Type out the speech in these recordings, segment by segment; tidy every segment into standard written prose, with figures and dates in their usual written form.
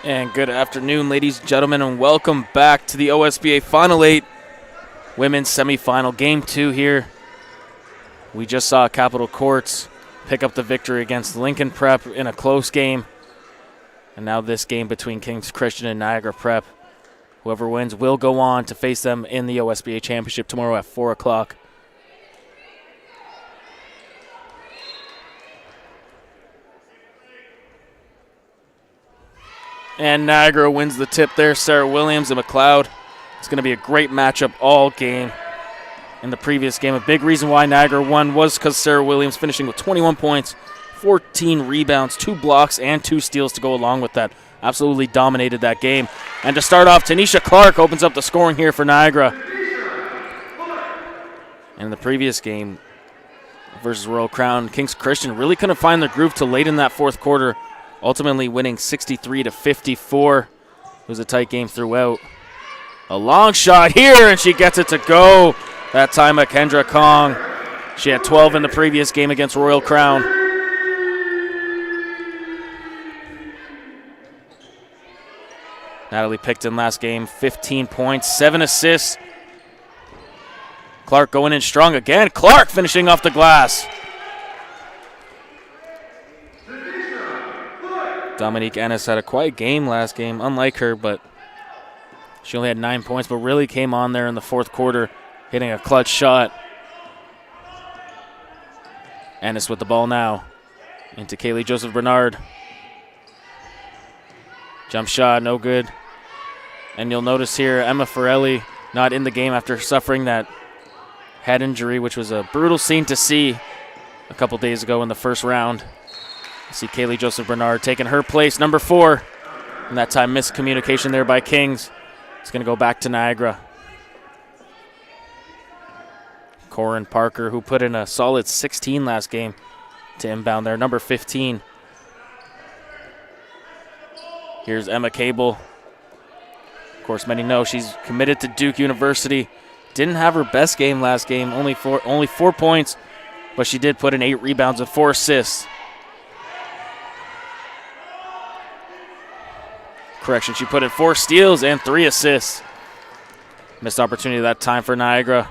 And good afternoon, ladies and gentlemen, and welcome back to the OSBA Final 8 Women's Semifinal Game 2 here. We just saw Capitol Courts pick up the victory against Lincoln Prep in a close game. And now this game between Kings Christian and Niagara Prep. Whoever wins will go on to face them in the OSBA Championship tomorrow at 4 o'clock. And Niagara wins the tip there. Sarah Williams and McLeod. It's going to be a great matchup all game. In the previous game, a big reason why Niagara won was because Sarah Williams finishing with 21 points, 14 rebounds, 2 blocks, and 2 steals to go along with that. Absolutely dominated that game. And to start off, Tanisha Clark opens up the scoring here for Niagara. And in the previous game versus Royal Crown, Kings Christian really couldn't find their groove till late in that fourth quarter, ultimately winning 63-54. It was a tight game throughout. A long shot here, and she gets it to go. That time at Kendra Kong. She had 12 in the previous game against Royal Crown. Natalie Picton last game, 15 points, 7 assists. Clark going in strong again. Clark finishing off the glass. Dominique Ennis had a quiet game last game, unlike her, but she only had 9 points, but really came on there in the fourth quarter, hitting a clutch shot. Ennis with the ball now into Kaylee Joseph Bernard. Jump shot, no good. And you'll notice here, Emma Forelli not in the game after suffering that head injury, which was a brutal scene to see a couple days ago in the first round. You see Kaylee Joseph Bernard taking her place, number 4. And that time miscommunication there by Kings. It's going to go back to Niagara. Corin Parker, who put in a solid 16 last game to inbound there, number 15. Here's Emma Cable. Of course, many know she's committed to Duke University. Didn't have her best game last game, only 4 points, but she did put in 8 rebounds and 4 assists. Correction, she put in 4 steals and 3 assists. Missed opportunity that time for Niagara.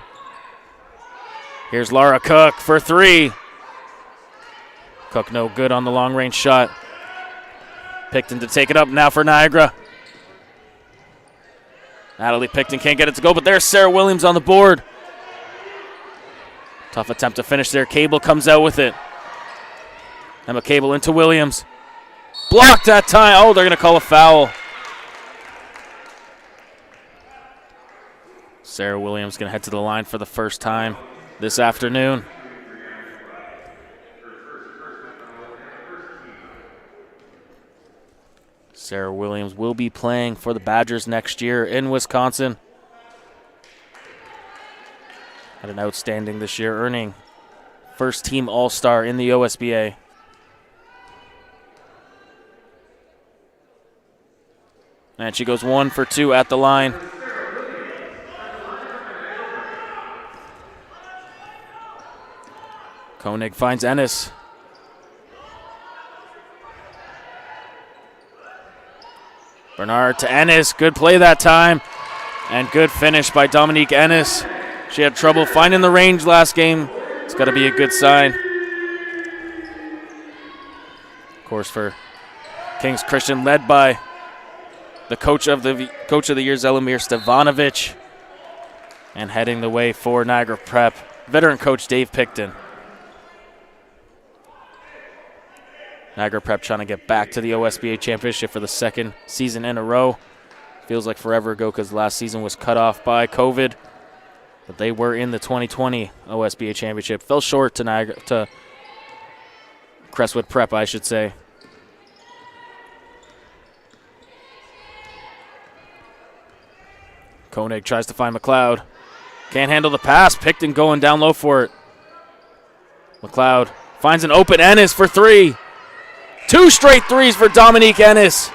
Here's Laura Cook for 3. Cook no good on the long-range shot. Picton to take it up now for Niagara. Natalie Picton can't get it to go, but there's Sarah Williams on the board. Tough attempt to finish there. Cable comes out with it. Emma Cable into Williams. Blocked that time. Oh, they're going to call a foul. Sarah Williams going to head to the line for the first time this afternoon. Sarah Williams will be playing for the Badgers next year in Wisconsin. Had an outstanding this year, earning first team All-Star in the OSBA. And she goes 1 for 2 at the line. Koenig finds Ennis. Bernard to Ennis. Good play that time. And good finish by Dominique Ennis. She had trouble finding the range last game. It's got to be a good sign. Of course, for Kings Christian, led by the coach of the year, Zelimir Stevanovic. And heading the way for Niagara Prep, veteran coach Dave Picton. Niagara Prep trying to get back to the OSBA Championship for the second season in a row. Feels like forever ago because last season was cut off by COVID. But they were in the 2020 OSBA Championship. Fell short to Crestwood Prep, I should say. Koenig tries to find McLeod. Can't handle the pass. Picton going down low for it. McLeod finds an open Ennis for 3. 2 straight threes for Dominique Ennis.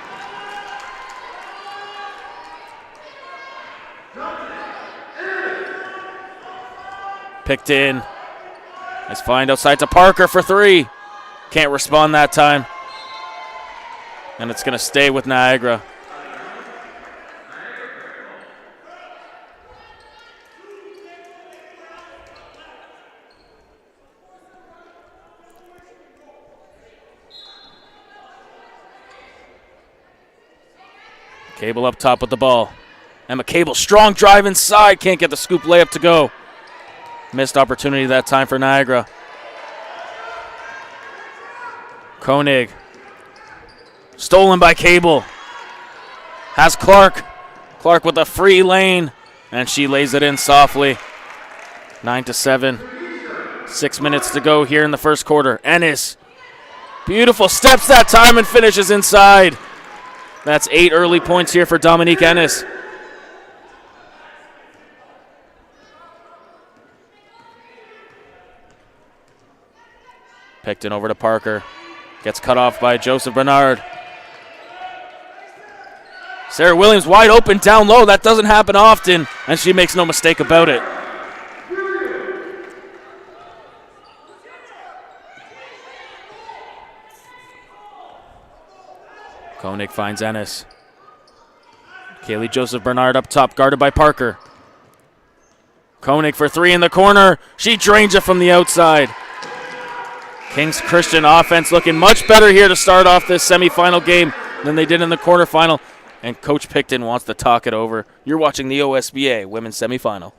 Picton. Nice find outside to Parker for 3. Can't respond that time. And it's going to stay with Niagara. Cable up top with the ball. Emma Cable, strong drive inside. Can't get the scoop layup to go. Missed opportunity that time for Niagara. Koenig. Stolen by Cable. Has Clark. Clark with a free lane. And she lays it in softly. 9-7. 6 minutes to go here in the first quarter. Ennis. Beautiful steps that time and finishes inside. That's 8 early points here for Dominique Ennis. Picked it over to Parker. Gets cut off by Joseph Bernard. Sarah Williams wide open down low. That doesn't happen often, and she makes no mistake about it. Koenig finds Ennis. Kaylee Joseph Bernard up top, guarded by Parker. Koenig for 3 in the corner. She drains it from the outside. Kings Christian offense looking much better here to start off this semifinal game than they did in the quarterfinal. And Coach Picton wants to talk it over. You're watching the OSBA Women's Semifinal.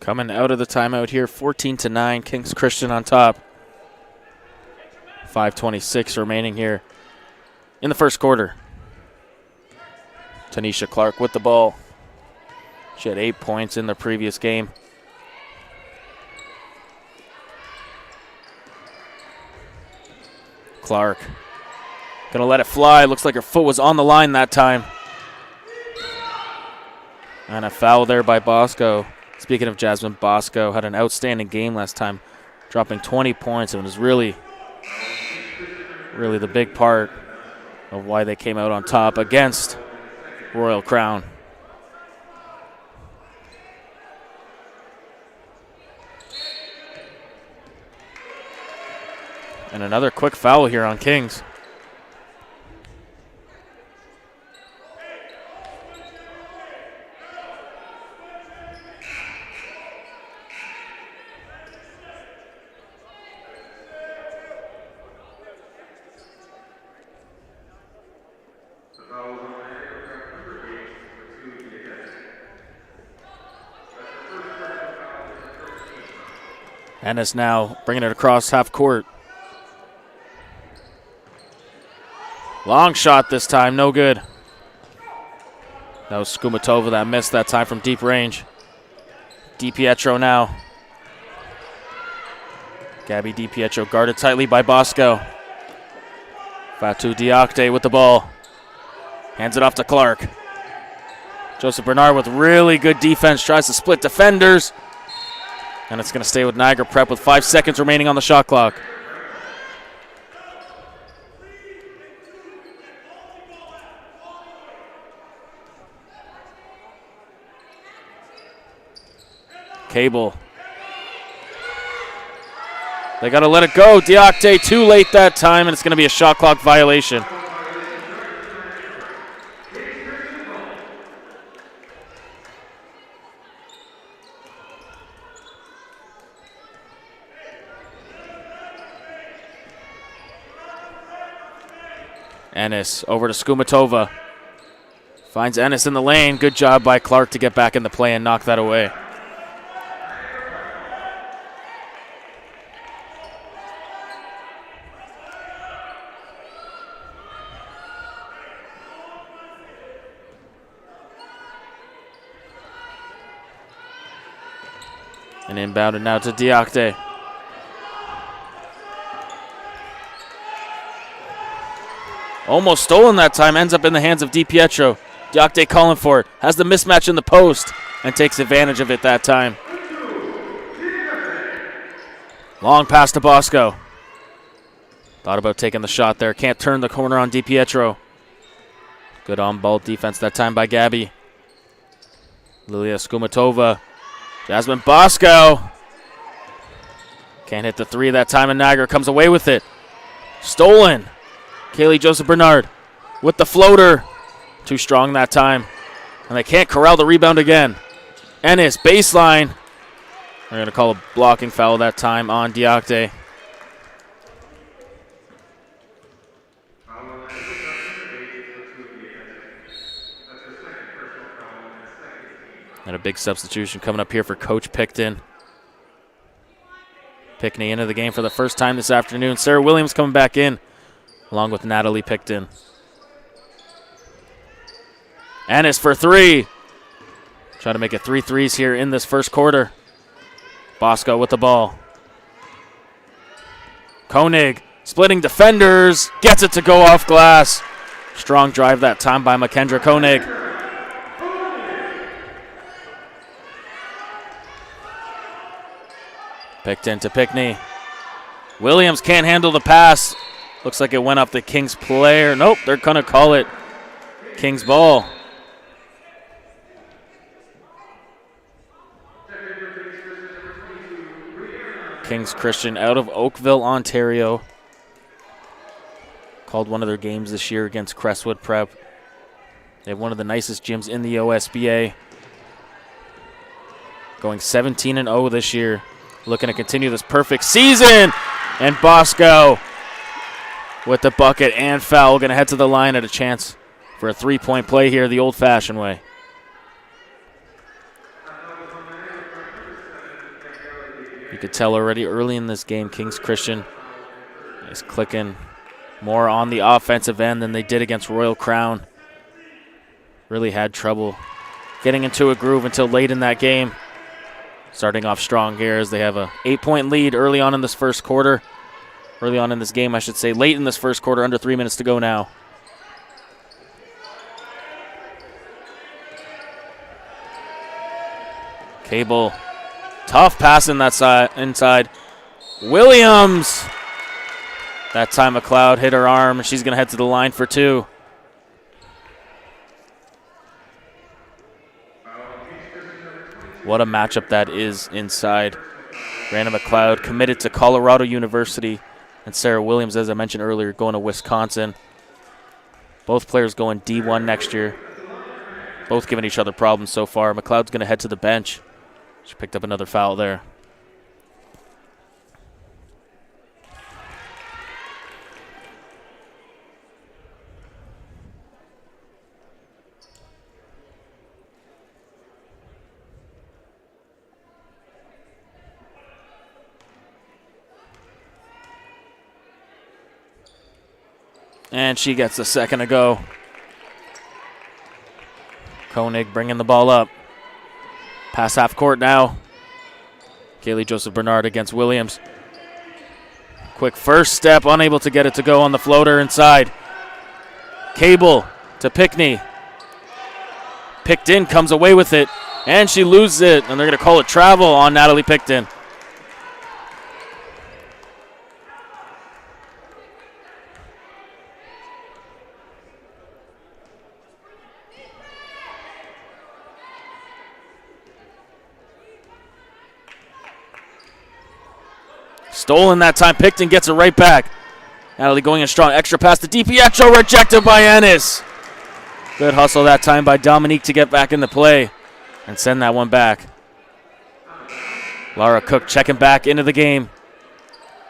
Coming out of the timeout here, 14-9, Kings Christian on top. 5:26 remaining here in the first quarter. Tanisha Clark with the ball. She had 8 points in the previous game. Clark gonna let it fly. Looks like her foot was on the line that time. And a foul there by Bosco. Speaking of Jasmine, Bosco had an outstanding game last time, dropping 20 points, and was really the big part of why they came out on top against Royal Crown. And another quick foul here on Kings. Ennis now bringing it across half court. Long shot this time, no good. That was Skumatova that missed that time from deep range. DiPietro now. Gabby DiPietro guarded tightly by Bosco. Fatou Diakte with the ball. Hands it off to Clark. Joseph Bernard with really good defense, tries to split defenders. And it's going to stay with Niagara Prep with 5 seconds remaining on the shot clock. Cable. They got to let it go. Diakte too late that time, and it's going to be a shot clock violation. Ennis over to Skumatova. Finds Ennis in the lane. Good job by Clark to get back in the play and knock that away. And inbounded now to Diakte. Almost stolen that time, ends up in the hands of DiPietro. Diakte calling for it, has the mismatch in the post, and takes advantage of it that time. Long pass to Bosco. Thought about taking the shot there, can't turn the corner on DiPietro. Good on-ball defense that time by Gabby. Lilia Skumatova. Jasmine Bosco. Can't hit the three that time, and Niagara comes away with it. Stolen. Kaylee Joseph Bernard with the floater. Too strong that time. And they can't corral the rebound again. Ennis, baseline. They're going to call a blocking foul that time on Diakte. And a big substitution coming up here for Coach Picton. Pickney into the game for the first time this afternoon. Sarah Williams coming back in, along with Natalie Picton. Ennis for three. Trying to make it 3 threes here in this first quarter. Bosco with the ball. Koenig splitting defenders. Gets it to go off glass. Strong drive that time by McKendra Koenig. Picton to Pickney. Williams can't handle the pass. Looks like it went up the Kings player. Nope, they're going to call it Kings ball. Kings Christian out of Oakville, Ontario. Called one of their games this year against Crestwood Prep. They have one of the nicest gyms in the OSBA. Going 17-0 this year. Looking to continue this perfect season. And Bosco with the bucket and foul. Going to head to the line at a chance for a three-point play here the old-fashioned way. You could tell already early in this game, Kings Christian is clicking more on the offensive end than they did against Royal Crown. Really had trouble getting into a groove until late in that game. Starting off strong here as they have a 8-point lead early on in this first quarter. Early on in this game, I should say. Late in this first quarter, under 3 minutes to go now. Cable. Tough pass in that side, inside. Williams. That time McLeod hit her arm, and she's going to head to the line for two. What a matchup that is inside. Brandon McLeod committed to Colorado University, and Sarah Williams, as I mentioned earlier, going to Wisconsin. Both players going D1 next year. Both giving each other problems so far. McLeod's going to head to the bench. She picked up another foul there. And she gets a second to go. Koenig bringing the ball up. Pass half court now. Kaylee Joseph Bernard against Williams. Quick first step, unable to get it to go on the floater inside. Cable to Pickney. Picked in, comes away with it, and she loses it, and they're going to call it travel on Natalie Picton. Stolen that time. Picton gets it right back. Natalie going in strong. Extra pass to DiPietro. Rejected by Ennis. Good hustle that time by Dominique to get back into play and send that one back. Lara Cook checking back into the game.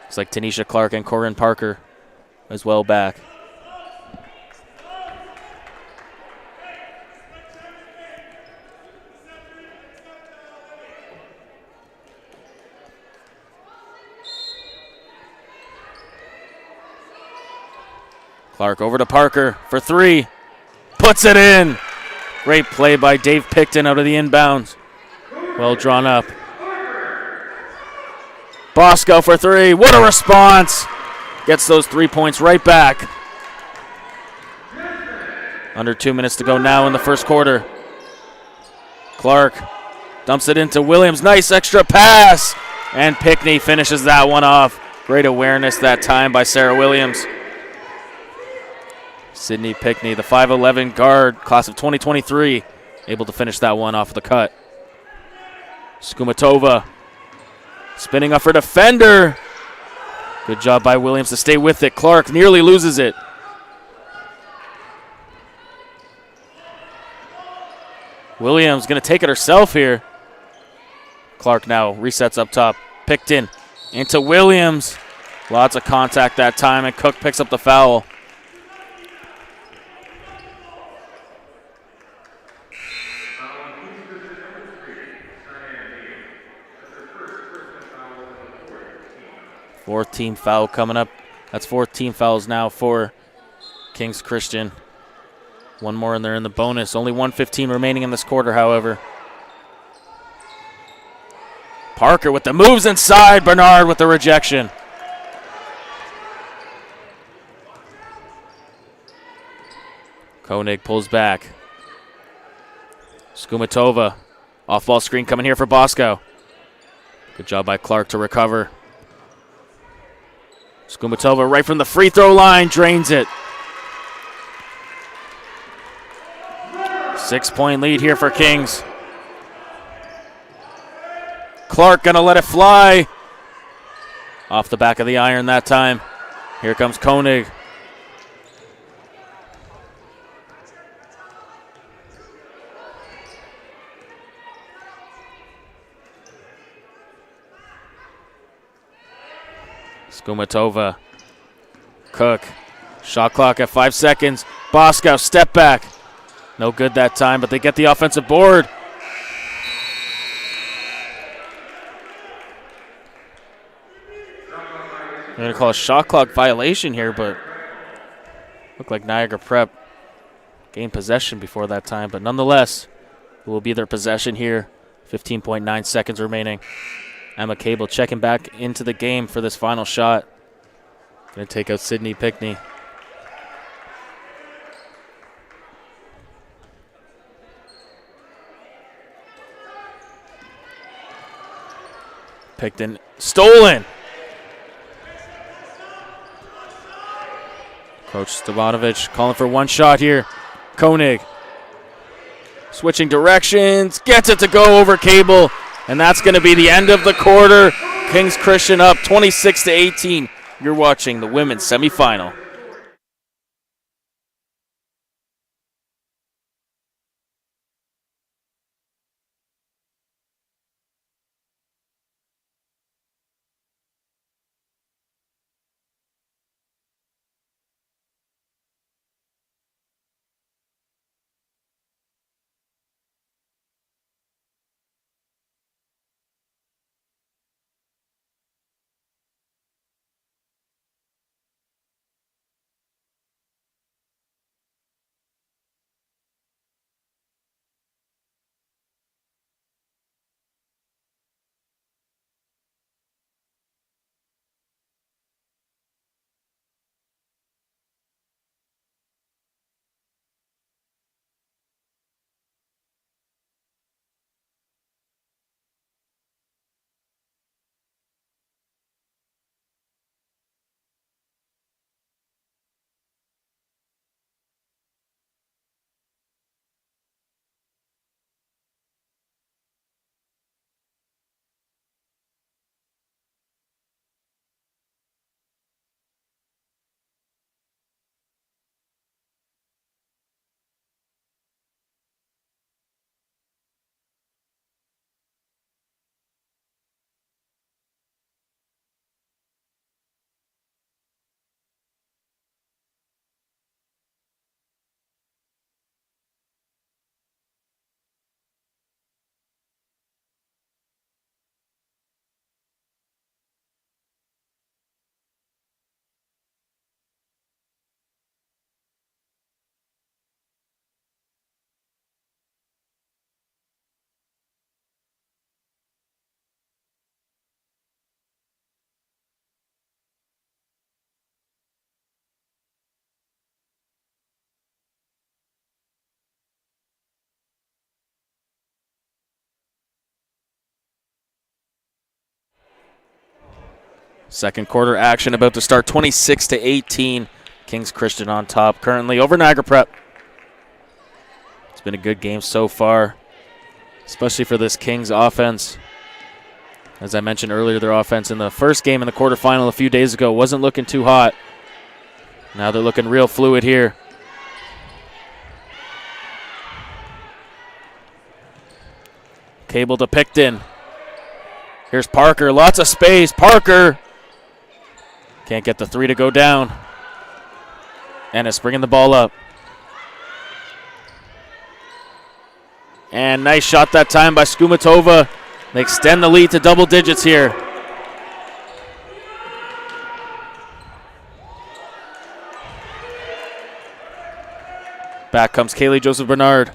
Looks like Tanisha Clark and Corinne Parker as well back. Clark over to Parker for three. Puts it in. Great play by Dave Picton out of the inbounds. Well drawn up. Bosco for three. What a response. Gets those 3 points right back. Under 2 minutes to go now in the first quarter. Clark dumps it into Williams. Nice extra pass. And Pickney finishes that one off. Great awareness that time by Sarah Williams. Sydney Pickney, the 5'11 guard, class of 2023, able to finish that one off the cut. Skumatova spinning up her defender. Good job by Williams to stay with it. Clark nearly loses it. Williams going to take it herself here. Clark now resets up top. Picton into Williams. Lots of contact that time, and Cook picks up the foul. Fourth team foul coming up. That's 4 team fouls now for Kings Christian. One more and they're in the bonus. Only 1:15 remaining in this quarter, however. Parker with the moves inside. Bernard with the rejection. Koenig pulls back. Skumatova. Off-ball screen coming here for Bosco. Good job by Clark to recover. Skumatova right from the free throw line, drains it. 6-point lead here for Kings. Clark gonna let it fly. Off the back of the iron that time. Here comes Koenig. Skumatova. Cook. Shot clock at 5 seconds. Bosco, step back. No good that time, but they get the offensive board. They're going to call a shot clock violation here, but looked like Niagara Prep gained possession before that time. But nonetheless, it will be their possession here. 15.9 seconds remaining. Emma Cable checking back into the game for this final shot. Going to take out Sydney Pickney. Picton stolen. Coach Stavanovich calling for one shot here. Koenig switching directions, gets it to go over Cable, and that's going to be the end of the quarter. Kings Christian up 26-18. You're watching the women's semifinal. Second quarter action about to start, 26-18. Kings Christian on top currently over Niagara Prep. It's been a good game so far, especially for this Kings offense. As I mentioned earlier, their offense in the first game in the quarterfinal a few days ago wasn't looking too hot. Now they're looking real fluid here. Cable to Picton. Here's Parker, lots of space. Parker can't get the three to go down. Ennis bringing the ball up. And nice shot that time by Skumatova. They extend the lead to double digits here. Back comes Kaylee Joseph Bernard.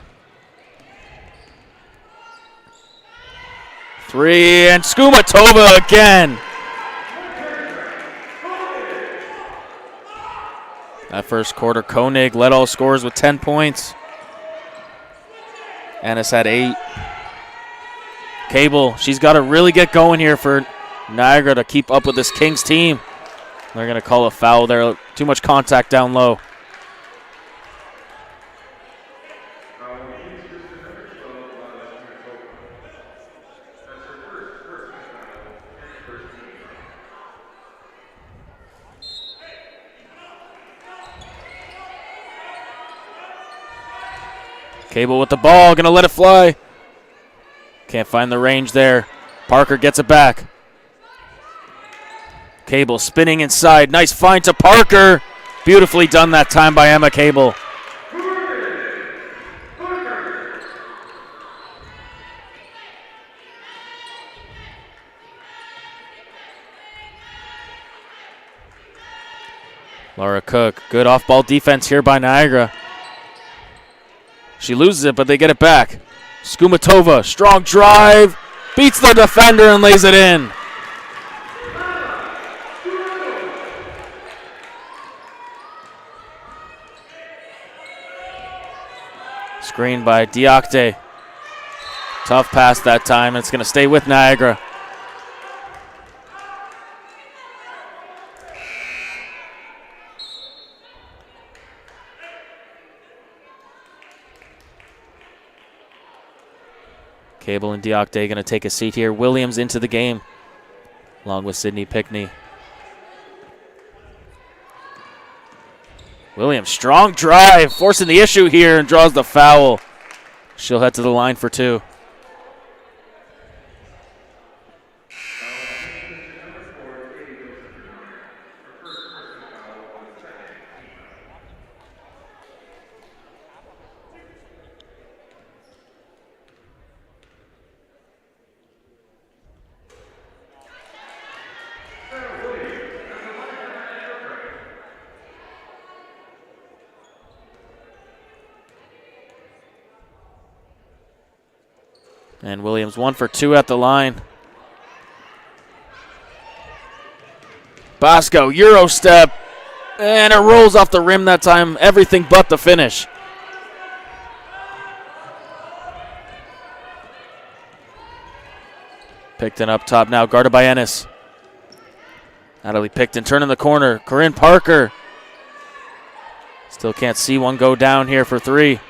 Three, and Skumatova again. That first quarter, Koenig led all scorers with 10 points. Ennis had 8. Cable, she's got to really get going here for Niagara to keep up with this Kings team. They're going to call a foul there. Too much contact down low. Cable with the ball, going to let it fly. Can't find the range there. Parker gets it back. Cable spinning inside. Nice find to Parker. Beautifully done that time by Emma Cable. Laura Cook, good off-ball defense here by Niagara. She loses it, but they get it back. Skumatova, strong drive, beats the defender and lays it in. Screen by Diakte. Tough pass that time. It's going to stay with Niagara. Cable and Diakte going to take a seat here. Williams into the game, along with Sydney Pickney. Williams, strong drive, forcing the issue here and draws the foul. She'll head to the line for 2. And Williams 1 for 2 at the line. Bosco, Euro step. And it rolls off the rim that time. Everything but the finish. Picton up top now, guarded by Ennis. Natalie Picton turning the corner. Corinne Parker. Still can't see one go down here for 3.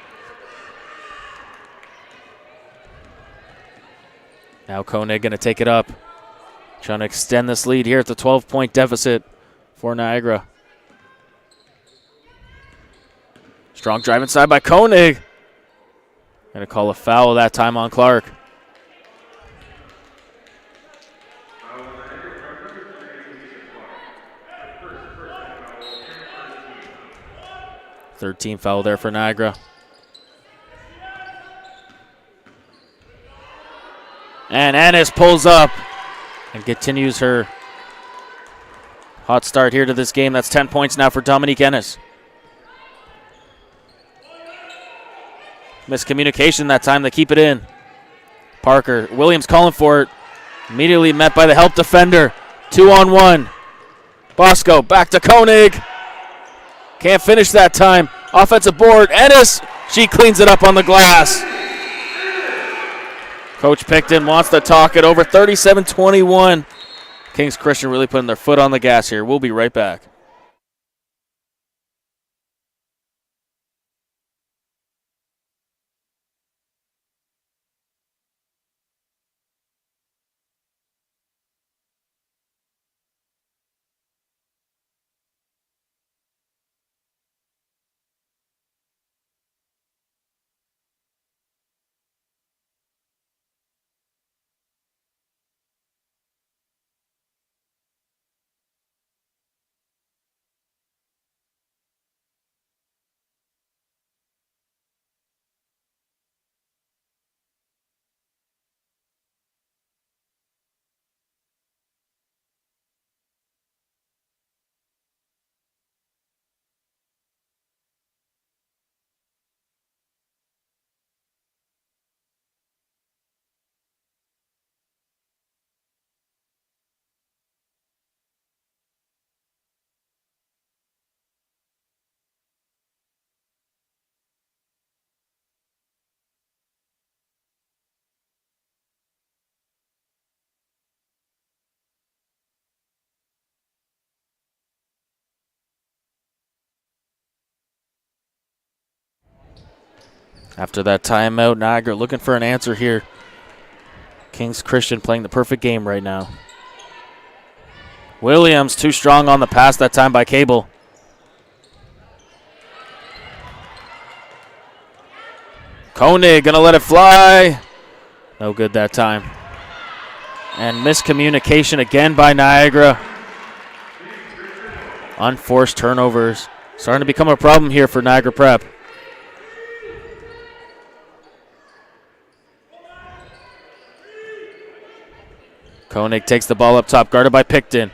Now Koenig going to take it up. Trying to extend this lead here at the 12-point deficit for Niagara. Strong drive inside by Koenig. Going to call a foul that time on Clark. Third team foul there for Niagara. And Ennis pulls up and continues her hot start here to this game. That's 10 points now for Dominique Ennis. Miscommunication that time. They keep it in. Parker. Williams calling for it. Immediately met by the help defender. 2-on-1. Bosco back to Koenig. Can't finish that time. Offensive board. Ennis. She cleans it up on the glass. Coach Picton wants to talk it over. 37-21. Kings Christian really putting their foot on the gas here. We'll be right back. After that timeout, Niagara looking for an answer here. Kings Christian playing the perfect game right now. Williams too strong on the pass that time by Cable. Koenig gonna let it fly. No good that time. And miscommunication again by Niagara. Unforced turnovers. Starting to become a problem here for Niagara Prep. Koenig takes the ball up top, guarded by Picton.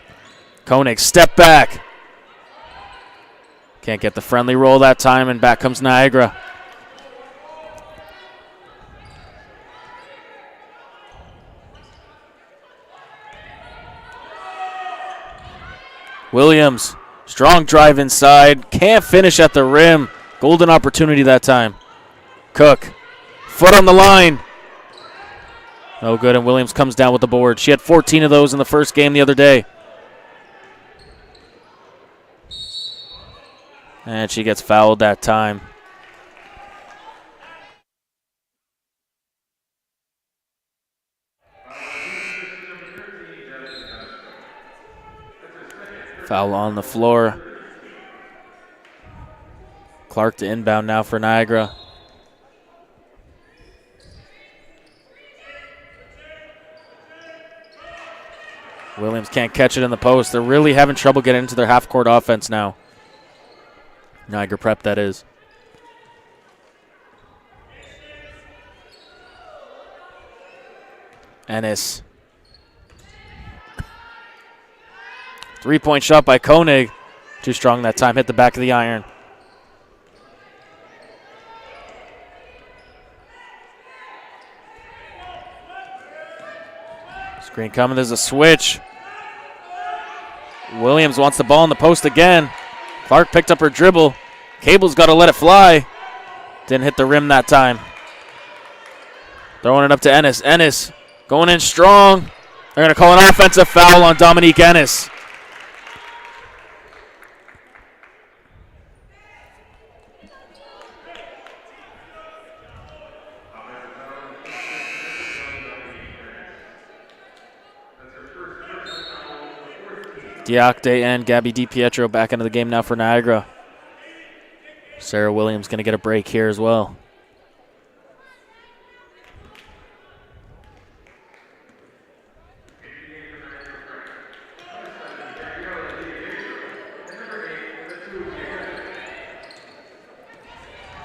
Koenig, step back. Can't get the friendly roll that time, and back comes Niagara. Williams, strong drive inside. Can't finish at the rim. Golden opportunity that time. Cook, foot on the line. No good, and Williams comes down with the board. She had 14 of those in the first game the other day. And she gets fouled that time. Foul on the floor. Clark to inbound now for Niagara. Williams can't catch it in the post. They're really having trouble getting into their half-court offense now. Niagara Prep, that is. Ennis. Three-point shot by Koenig. Too strong that time. Hit the back of the iron. Screen coming. There's a switch. Williams wants the ball in the post again. Clark picked up her dribble. Cable's got to let it fly. Didn't hit the rim that time. Throwing it up to Ennis. Ennis going in strong. They're going to call an offensive foul on Dominique Ennis. Diakte and Gabby DiPietro back into the game now for Niagara. Sarah Williams going to get a break here as well.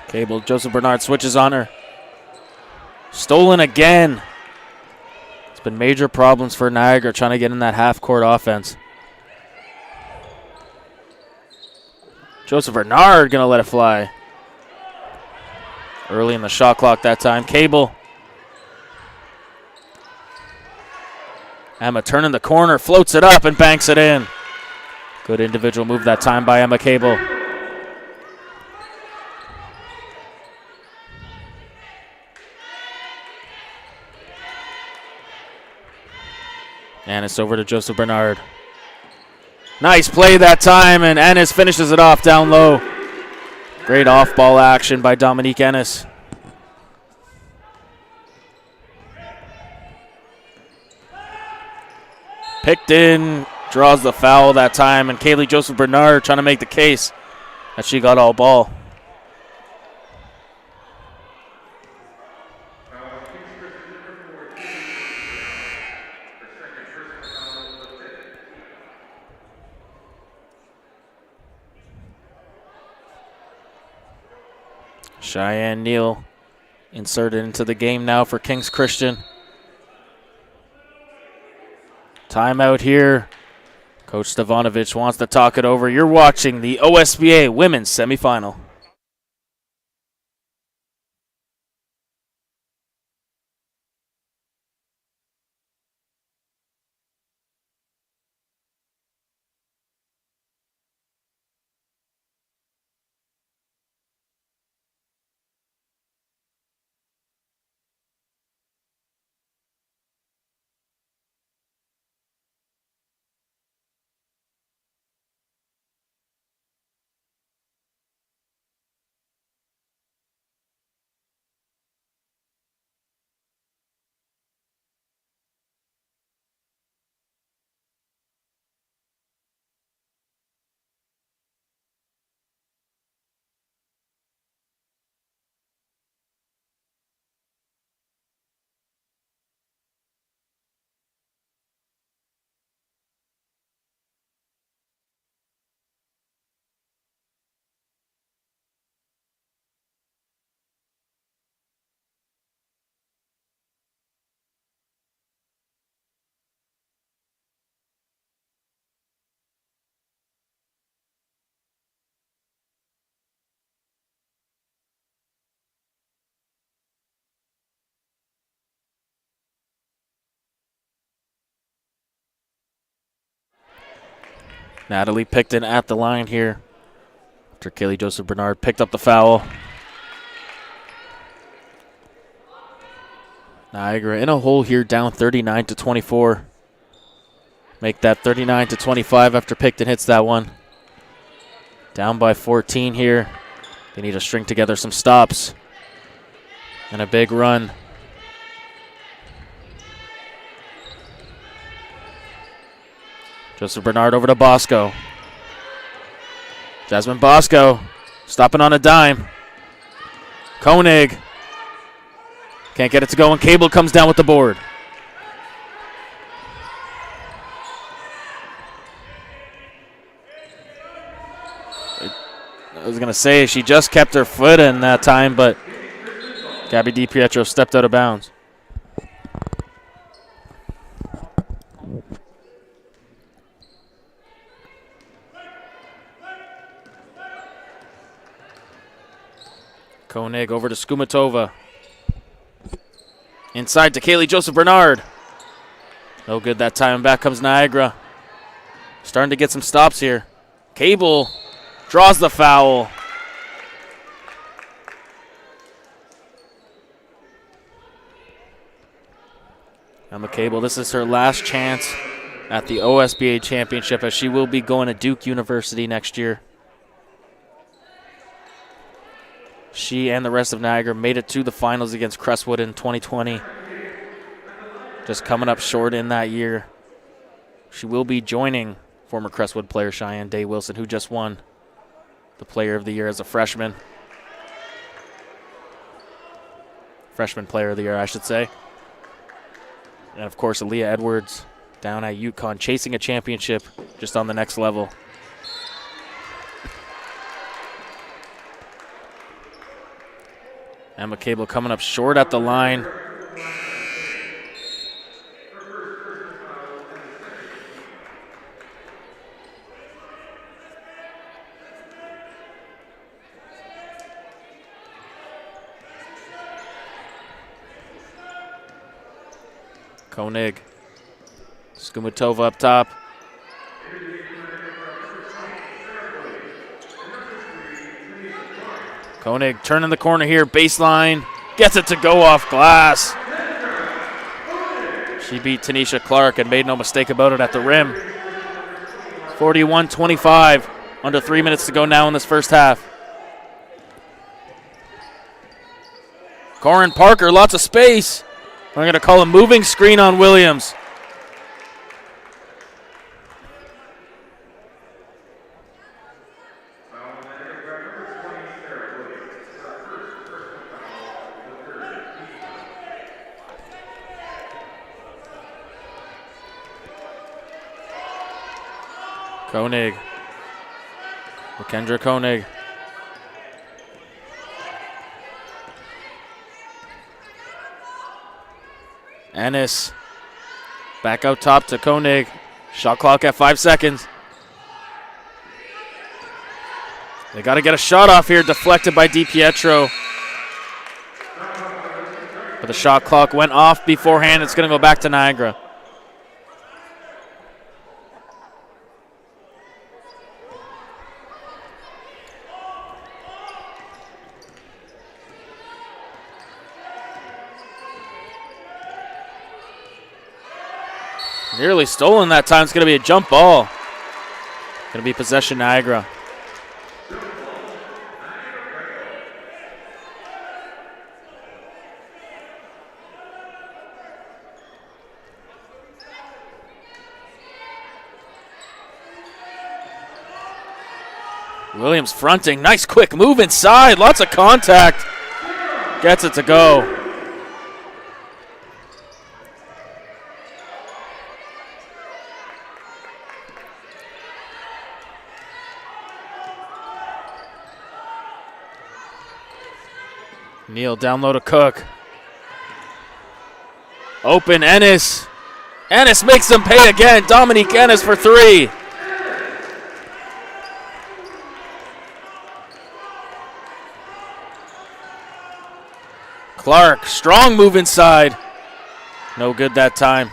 Cable, Joseph Bernard switches on her. Stolen again. It's been major problems for Niagara trying to get in that half-court offense. Joseph Bernard going to let it fly. Early in the shot clock that time. Cable. Emma turning the corner, floats it up and banks it in. Good individual move that time by Emma Cable. Ennis over to Joseph Bernard. Nice play that time, and Ennis finishes it off down low. Great off-ball action by Dominique Ennis. Picton draws the foul that time, and Kaylee Joseph Bernard trying to make the case that she got all ball. Cheyenne Neal inserted into the game now for Kings Christian. Timeout here. Coach Stavanovich wants to talk it over. You're watching the OSBA Women's Semifinal. Natalie Picton at the line here after Kaylee Joseph Bernard picked up the foul. Niagara in a hole here, down 39-24. Make that 39-25 after Picton hits that one. Down by 14 here. They need to string together some stops and a big run. Joseph Bernard over to Bosco. Jasmine Bosco stopping on a dime. Koenig can't get it to go, and Cable comes down with the board. I was going to say she just kept her foot in that time, but Gabby DiPietro stepped out of bounds. Koenig over to Skumatova. Inside to Kaylee Joseph Bernard. No good that time. Back comes Niagara. Starting to get some stops here. Cable draws the foul. Emma Cable, this is her last chance at the OSBA Championship, as she will be going to Duke University next year. She and the rest of Niagara made it to the finals against Crestwood in 2020. Just coming up short in that year. She will be joining former Crestwood player Cheyenne Day Wilson, who just won the Player of the Year as a freshman. Freshman Player of the Year, I should say. And, of course, Aaliyah Edwards down at UConn, chasing a championship just on the next level. Emma Cable coming up short at the line. Koenig. Skumatova up top. Koenig turning the corner here, baseline, gets it to go off glass. She beat Tanisha Clark and made no mistake about it at the rim. 41-25. Under 3 minutes to go now in this first half. Corin Parker, lots of space. I'm going to call a moving screen on Williams. Koenig. Kendra Koenig. Ennis. Back out top to Koenig. Shot clock at 5 seconds. They got to get a shot off here, deflected by DiPietro. But the shot clock went off beforehand. It's going to go back to Niagara. Nearly stolen that time. It's going to be a jump ball. Going to be possession Niagara. Williams fronting. Nice quick move inside. Lots of contact. Gets it to go. Neal down low to Cook. Open Ennis. Ennis makes them pay again. Dominique Ennis for three. Clark, strong move inside. No good that time.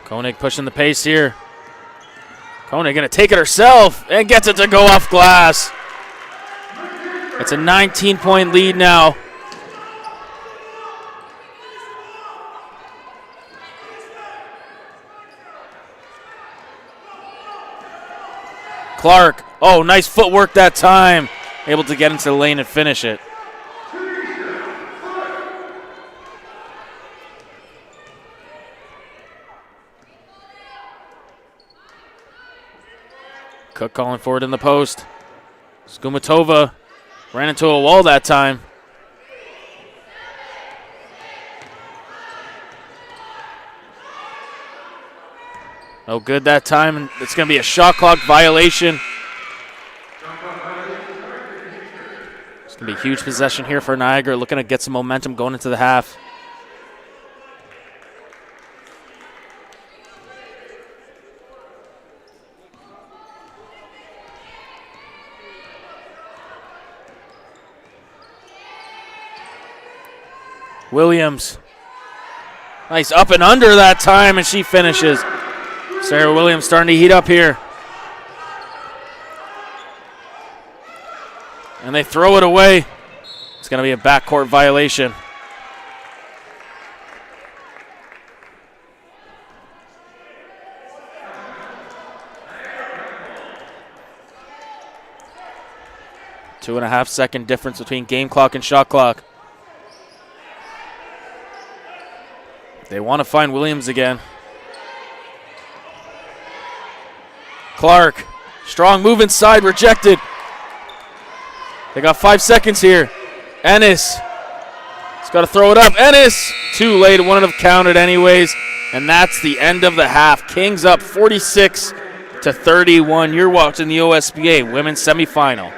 Koenig pushing the pace here. Koenig gonna take it herself and gets it to go off glass. It's a 19-point lead now. Clark, oh, nice footwork that time. Able to get into the lane and finish it. Cook calling for it in the post. Skumatova ran into a wall that time. No good that time, and it's going to be a shot clock violation. It's going to be a huge possession here for Niagara, looking to get some momentum going into the half. Williams. Nice up and under that time, and she finishes. Sarah Williams starting to heat up here. And they throw it away. It's going to be a backcourt violation. Two-and-a-half second difference between game clock and shot clock. They want to find Williams again. Clark, strong move inside, rejected. They got 5 seconds here. Ennis, he's got to throw it up. Ennis, too late, wouldn't have counted anyways. And that's the end of the half. Kings up 46-31. You're watching the OSBA Women's Semifinal.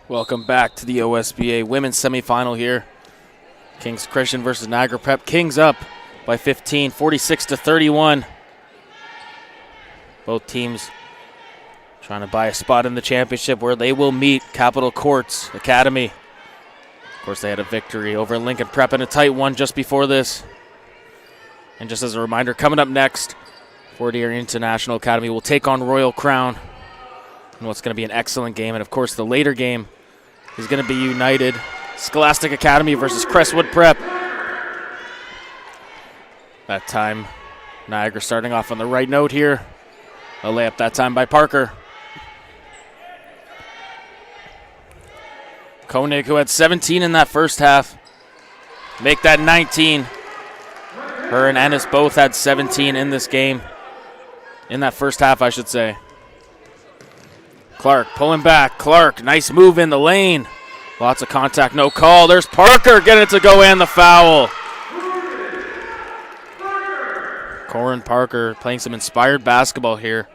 Welcome back to the OSBA women's semifinal here. Kings Christian versus Niagara Prep. Kings up by 15, 46-31. Both teams trying to buy a spot in the championship where they will meet Capitol Courts Academy. Of course, they had a victory over Lincoln Prep in a tight one just before this. And just as a reminder, coming up next, Fort Erie International Academy will take on Royal Crown in what's going to be an excellent game. And, of course, the later game is going to be United Scholastic Academy versus Crestwood Prep. That time, Niagara starting off on the right note here. A layup that time by Parker. Koenig, who had 17 in that first half, make that 19. Her and Ennis both had 17 in this game. In that first half, I should say. Clark pulling back. Clark, nice move in the lane. Lots of contact, no call. There's Parker getting it to go and the foul. Corin Parker playing some inspired basketball here.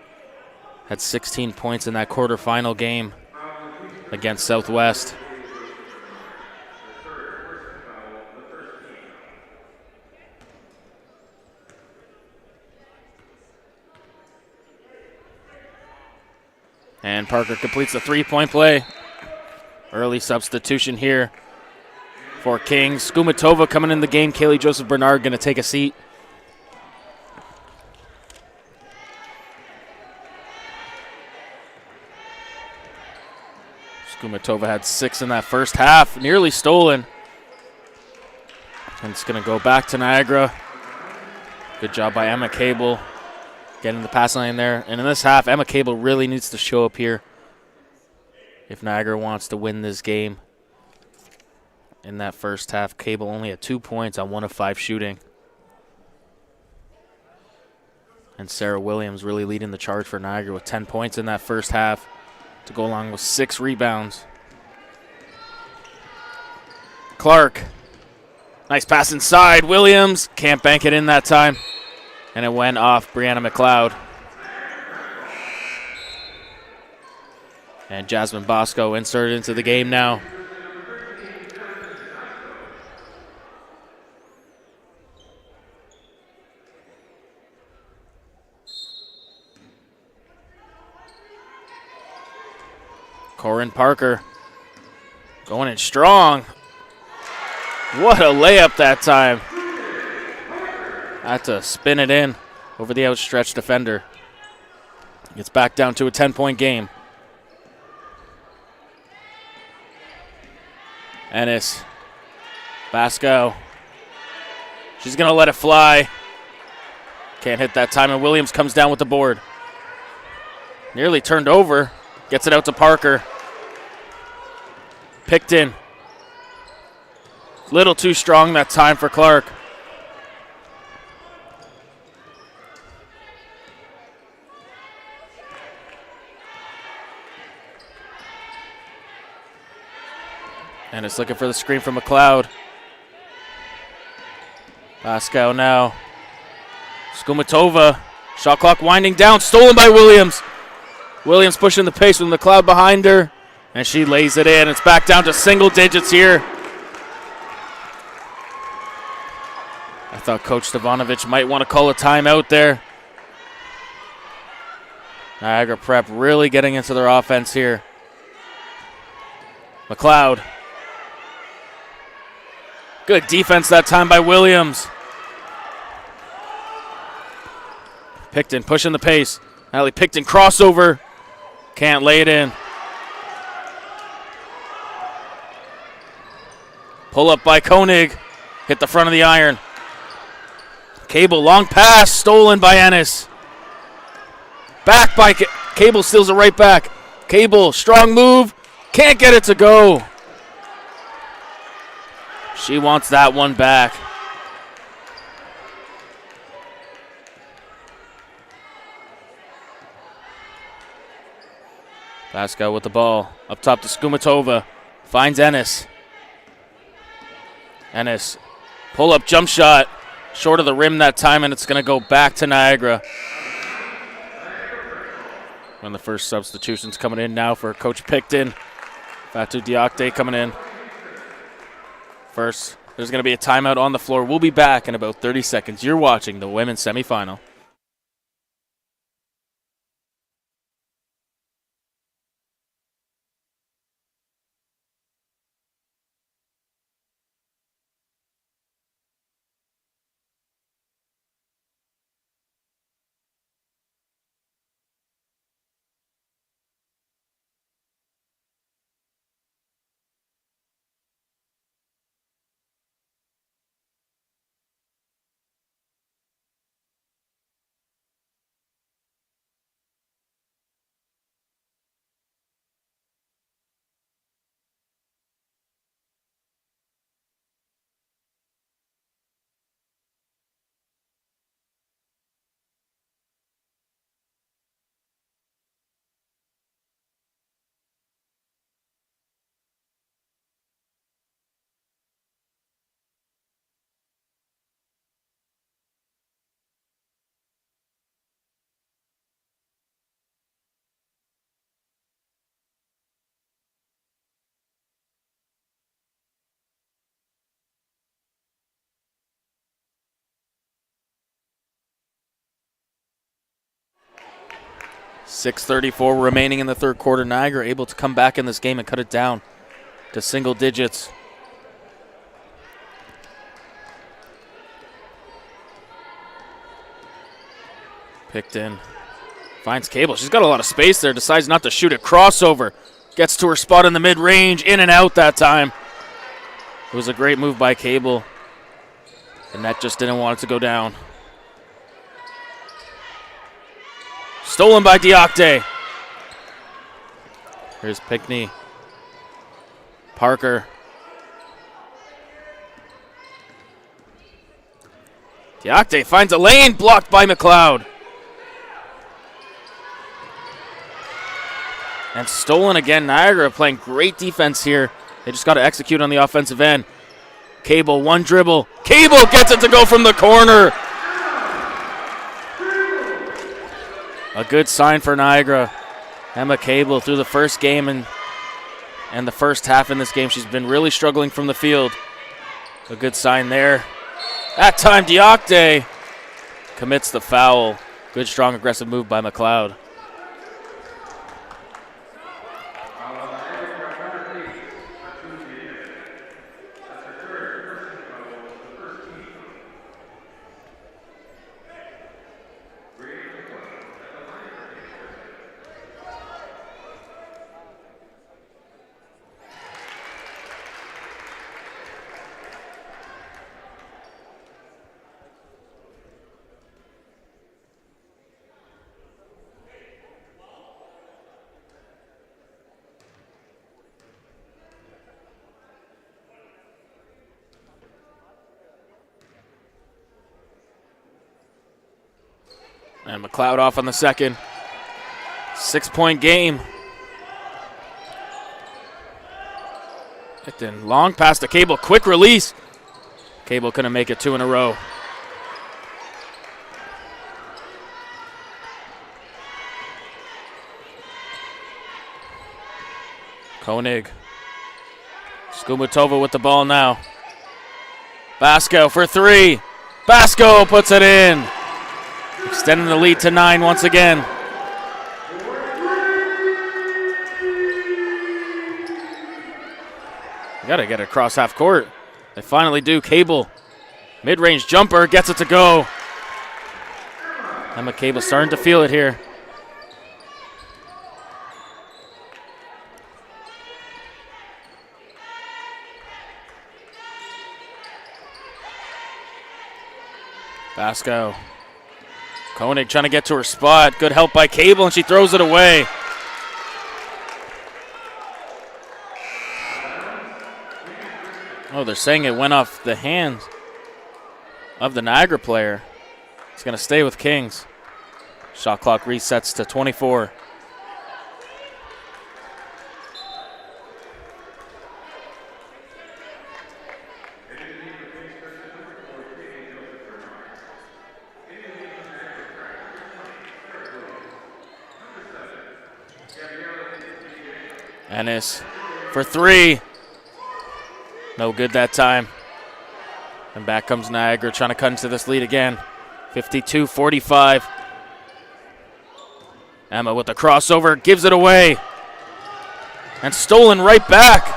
Had 16 points in that quarterfinal game against Southwest. And Parker completes the three-point play. Early substitution here for Kings. Skumatova coming in the game. Kaylee Joseph Bernard going to take a seat. Skumatova had 6 in that first half. Nearly stolen. And it's going to go back to Niagara. Good job by Emma Cable getting the pass line there. And in this half, Emma Cable really needs to show up here if Niagara wants to win this game. In that first half, Cable only had 2 points on 1 of 5 shooting. And Sarah Williams really leading the charge for Niagara with 10 points in that first half to go along with 6 rebounds. Clark, nice pass inside. Williams can't bank it in that time. And it went off Brianna McLeod. And Jasmine Bosco inserted into the game now. Corin Parker going in strong. What a layup that time. Had to spin it in over the outstretched defender. Gets back down to a 10-point game. Ennis. Basco. She's going to let it fly. Can't hit that time, and Williams comes down with the board. Nearly turned over. Gets it out to Parker. Picton. Little too strong that time for Clark. And it's looking for the screen from McLeod. Pascal now. Skumatova. Shot clock winding down. Stolen by Williams. Williams pushing the pace with McLeod behind her. And she lays it in. It's back down to single digits here. I thought Coach Stevanovic might want to call a timeout there. Niagara Prep really getting into their offense here. McLeod. Good defense that time by Williams. Picton pushing the pace. Allie Picton crossover. Can't lay it in. Pull up by Koenig. Hit the front of the iron. Cable, long pass, stolen by Ennis. Back by Cable, steals it right back. Cable, strong move. Can't get it to go. She wants that one back. Pascal with the ball. Up top to Skumatova. Finds Ennis. Ennis. Pull-up jump shot. Short of the rim that time, and it's going to go back to Niagara. When the first substitution's coming in now for Coach Picton. Fatou Diakite coming in. First, there's going to be a timeout on the floor. We'll be back in about 30 seconds. You're watching the women's semifinal. .6:34 remaining in the third quarter. Niagara able to come back in this game and cut it down to single digits. Picked in. Finds Cable. She's got a lot of space there. Decides not to shoot it. Crossover. Gets to her spot in the mid-range. In and out that time. It was a great move by Cable. And that just didn't want it to go down. Stolen by Diakite. Here's Pickney. Parker. Diakite finds a lane, blocked by McLeod. And stolen again. Niagara playing great defense here. They just got to execute on the offensive end. Cable, one dribble. Cable gets it to go from the corner. A good sign for Niagara. Emma Cable through the first game and the first half in this game. She's been really struggling from the field. A good sign there. That time Diakite commits the foul. Good, strong, aggressive move by McLeod. And McLeod off on the second. 6-point game. Hit in long pass to Cable. Quick release. Cable couldn't make it two in a row. Koenig. Skubotova with the ball now. Basco for three. Basco puts it in. Extending the lead to 9 once again. You got to get it across half court. They finally do. Cable. Mid-range jumper. Gets it to go. Emma Cable starting to feel it here. Basco. Koenig trying to get to her spot. Good help by Cable, and she throws it away. Oh, they're saying it went off the hands of the Niagara player. It's going to stay with Kings. Shot clock resets to 24. Ennis for three. No good that time. And back comes Niagara trying to cut into this lead again. 52-45. Emma with the crossover, gives it away. And stolen right back.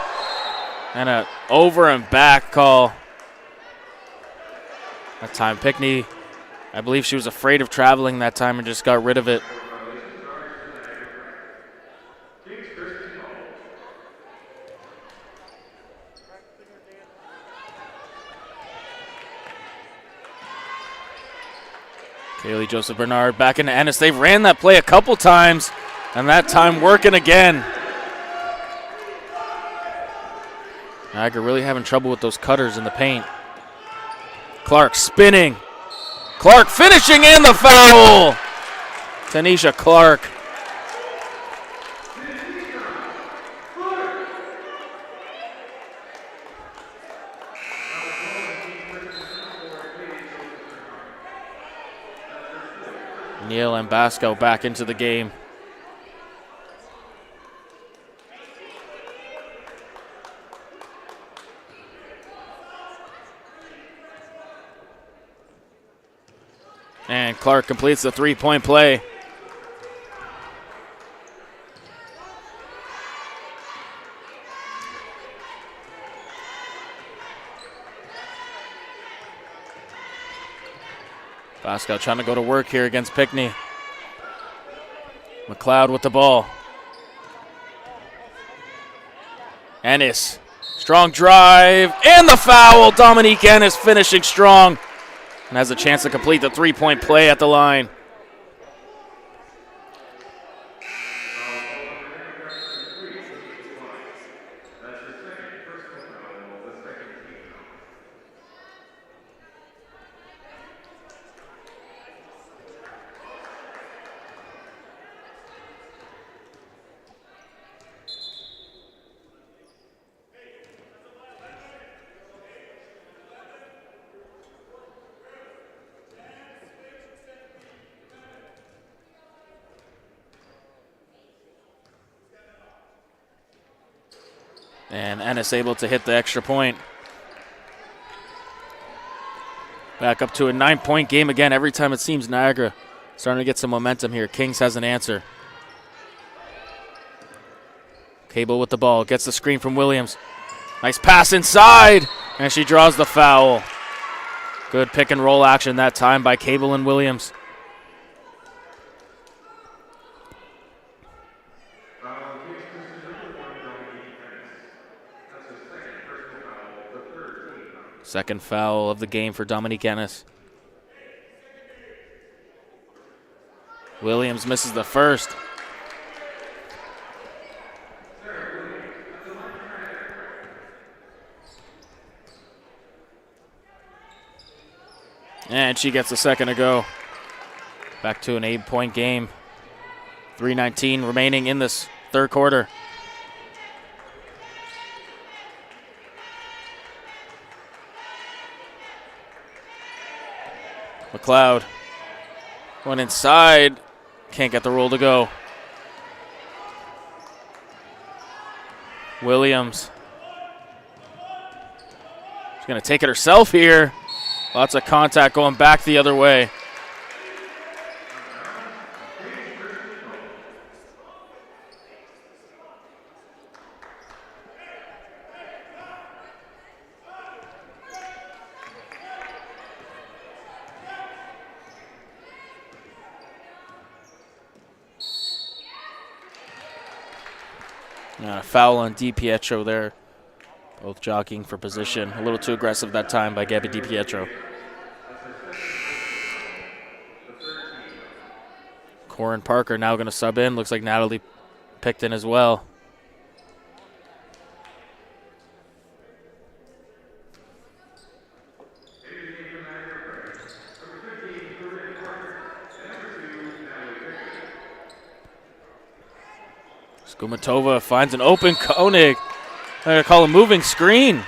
And a over and back call. That time Pickney, I believe she was afraid of traveling that time and just got rid of it. Kaylee Joseph Bernard back into Ennis. They've ran that play a couple times, and that time working again. Niagara really having trouble with those cutters in the paint. Clark spinning. Clark finishing in the foul. Tanisha Clark. Neil and Basco back into the game. And Clark completes the three-point play. Basco trying to go to work here against Pickney. McLeod with the ball. Ennis, strong drive, and the foul. Dominique Ennis finishing strong and has a chance to complete the three-point play at the line. And Ennis able to hit the extra point. Back up to a 9-point game again. Every time it seems Niagara starting to get some momentum here. Kings has an answer. Cable with the ball. Gets the screen from Williams. Nice pass inside. And she draws the foul. Good pick and roll action that time by Cable and Williams. Second foul of the game for Dominique Ennis. Williams misses the first. And she gets the second to go. Back to an 8-point game. 3:19 remaining in this third quarter. McLeod went inside, can't get the roll to go. Williams. She's going to take it herself here. Lots of contact going back the other way. A foul on DiPietro there. Both jockeying for position. A little too aggressive that time by Gabby DiPietro. Corin Parker now going to sub in. Looks like Natalie picked in as well. Skumatova finds an open Koenig. I'm going to call a moving screen.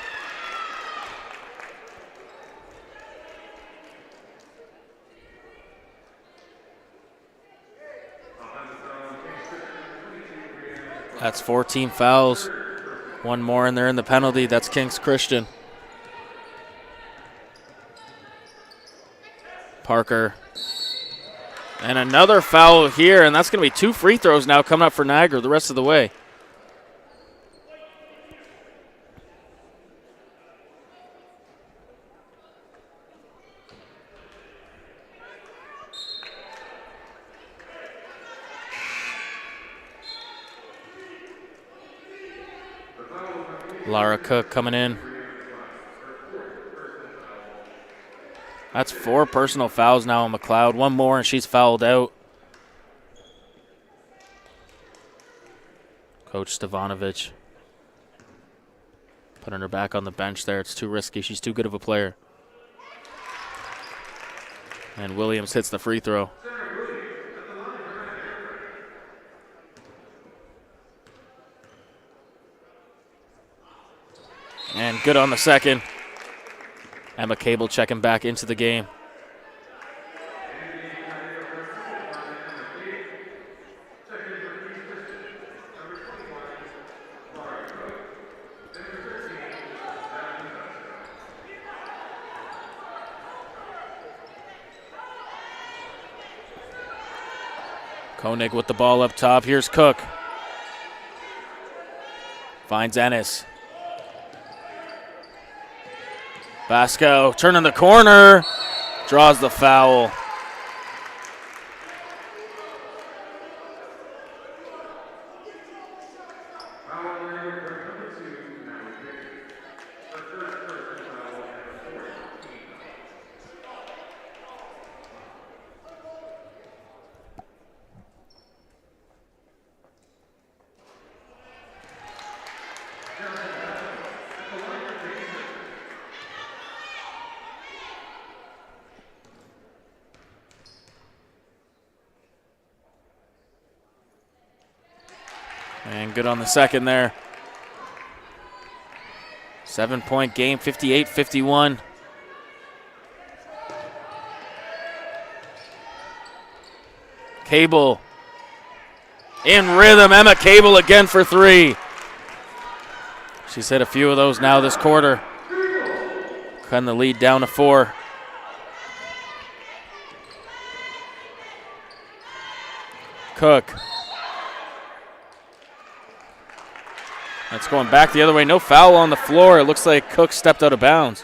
That's 14 fouls One more and they're in the penalty. That's King's Christian. Parker. And another foul here, and that's going to be 2 free throws now coming up for Niagara the rest of the way. Lara Cook coming in. That's 4 personal fouls now on McLeod. One more and she's fouled out. Coach Stevanovic putting her back on the bench there. It's too risky. She's too good of a player. And Williams hits the free throw. And good on the second. Emma Cable checking back into the game. Koenig with the ball up top. Here's Cook. Finds Ennis. Basco turning the corner. Draws the foul. And good on the second there. 7-point game, 58-51. Cable in rhythm. Emma Cable again for 3. She's hit a few of those now this quarter. Cutting the lead down to 4. Cook. That's going back the other way. No foul on the floor. It looks like Cook stepped out of bounds.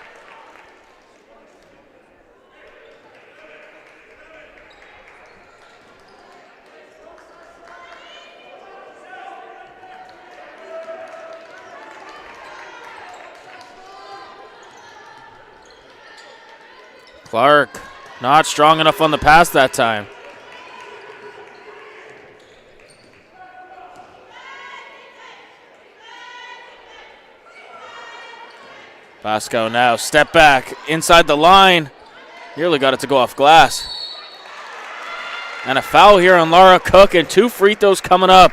Clark not strong enough on the pass that time. Basco now, step back, inside the line. Nearly got it to go off glass. And a foul here on Lara Cook, and 2 free throws coming up.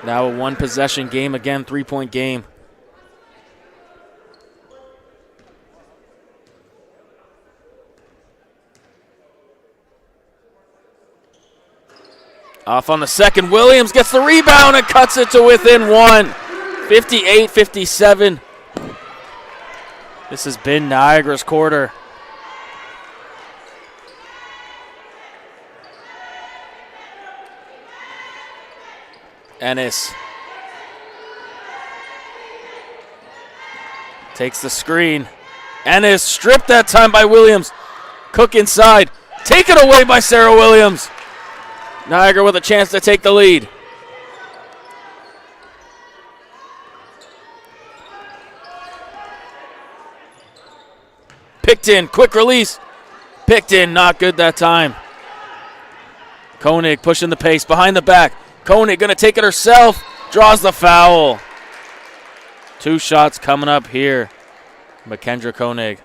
Now a 1-possession game again, 3-point game. Off on the second, Williams gets the rebound and cuts it to within 1. 58-57. This has been Niagara's quarter. Ennis takes the screen. Ennis stripped that time by Williams. Cook inside. Taken away by Sarah Williams. Niagara with a chance to take the lead. Picton, quick release. Picton, not good that time. Koenig pushing the pace behind the back. Koenig going to take it herself. Draws the foul. 2 shots coming up here. McKendra Koenig.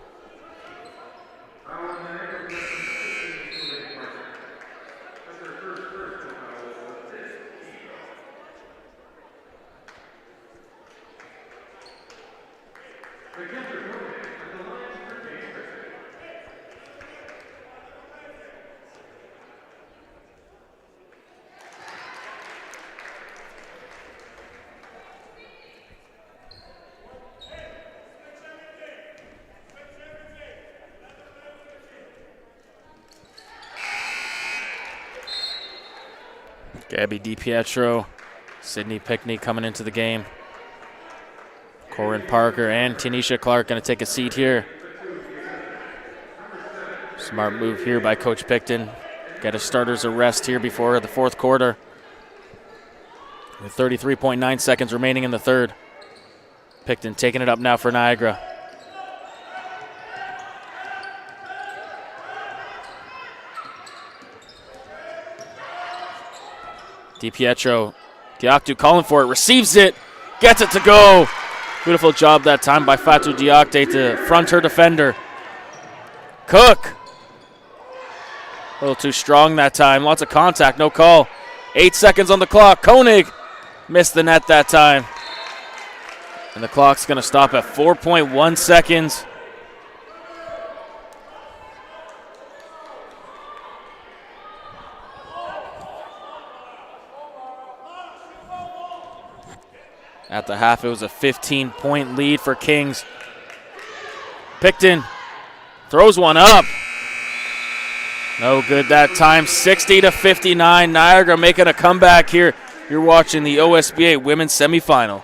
Gabby DiPietro, Sydney Pickney coming into the game. Corin Parker and Tanisha Clark going to take a seat here. Smart move here by Coach Picton. Get a starter's a rest here before the fourth quarter. With 33.9 seconds remaining in the third. Picton taking it up now for Niagara. DiPietro, Diaktu calling for it, receives it, gets it to go. Beautiful job that time by Fatou Diakte to front her defender. Cook, a little too strong that time, lots of contact, no call. 8 seconds on the clock, Koenig missed the net that time. And the clock's gonna stop at 4.1 seconds. At the half, it was a 15-point lead for Kings. Picton throws one up. No good that time, 60-59. Niagara making a comeback here. You're watching the OSBA Women's Semifinal.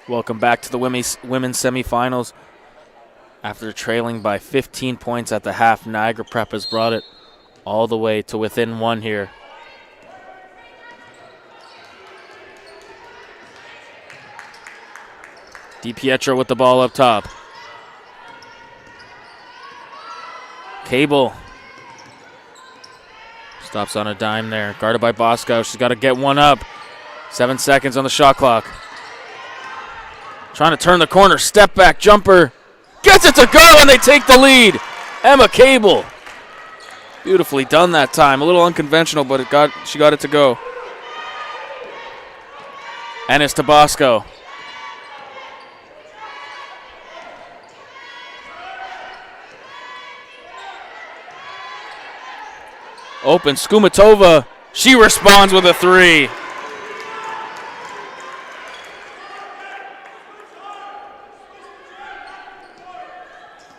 Welcome back to the women's semifinals. After trailing by 15 points at the half, Niagara Prep has brought it all the way to within one here. DiPietro with the ball up top. Cable stops on a dime there. Guarded by Bosco. She's got to get one up. 7 seconds on the shot clock. Trying to turn the corner. Step back jumper. Gets it to go, and they take the lead. Emma Cable. Beautifully done that time. A little unconventional, but she got it to go. Ennis to Bosco. Open, Skumatova. She responds with a three.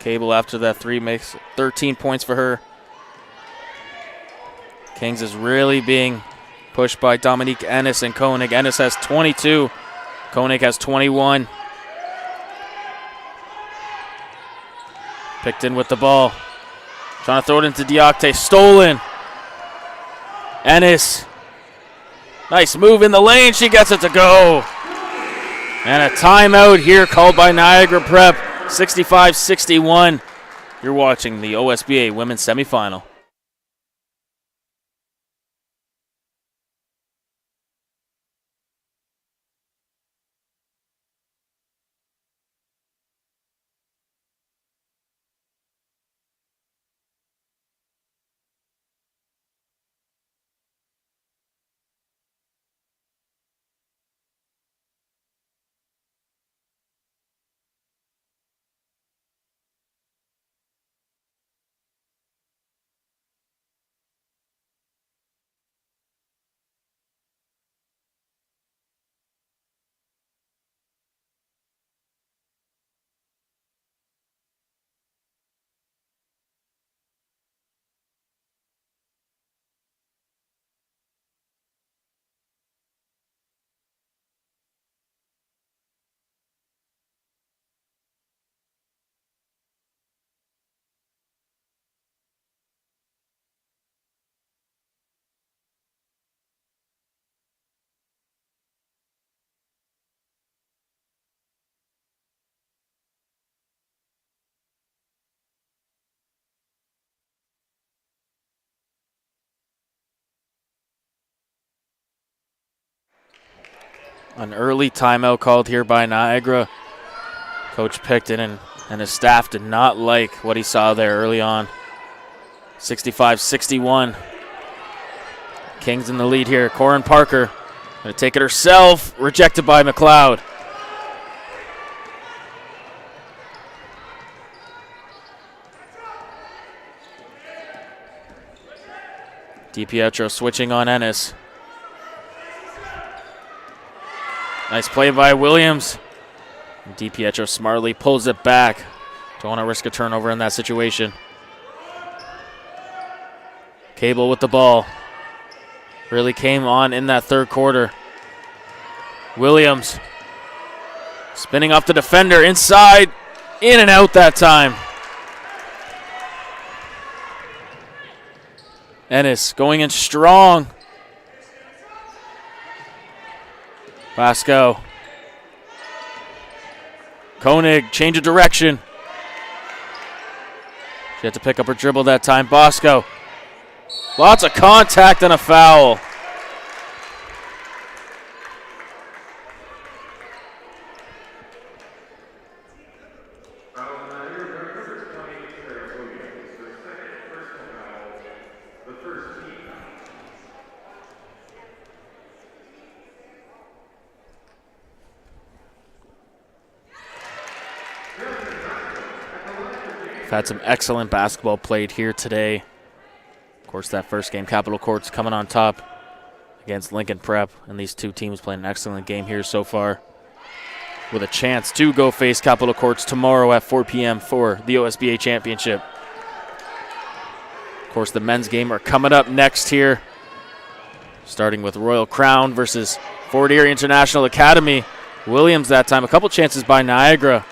Cable after that three makes 13 points for her. Kings is really being pushed by Dominique Ennis and Koenig. Ennis has 22. Koenig has 21. Picked in with the ball. Trying to throw it into Diakte. Stolen. Ennis. Nice move in the lane. She gets it to go. And a timeout here called by Niagara Prep. 65-61. You're watching the OSBA Women's Semifinal. An early timeout called here by Niagara. Coach Picton and his staff did not like what he saw there early on. 65-61. Kings in the lead here. Corin Parker going to take it herself. Rejected by McLeod. DiPietro switching on Ennis. Nice play by Williams. DiPietro smartly pulls it back. Don't want to risk a turnover in that situation. Cable with the ball. Really came on in that third quarter. Williams spinning off the defender inside. In and out that time. Ennis going in strong. Basco. Koenig, change of direction. She had to pick up her dribble that time. Bosco. Lots of contact and a foul. We've had some excellent basketball played here today. Of course, that first game, Capitol Courts coming on top against Lincoln Prep, and these two teams playing an excellent game here so far, with a chance to go face Capitol Courts tomorrow at 4 p.m. for the OSBA Championship. Of course, the men's game are coming up next here, starting with Royal Crown versus Fort Erie International Academy. Williams that time, a couple chances by Niagara.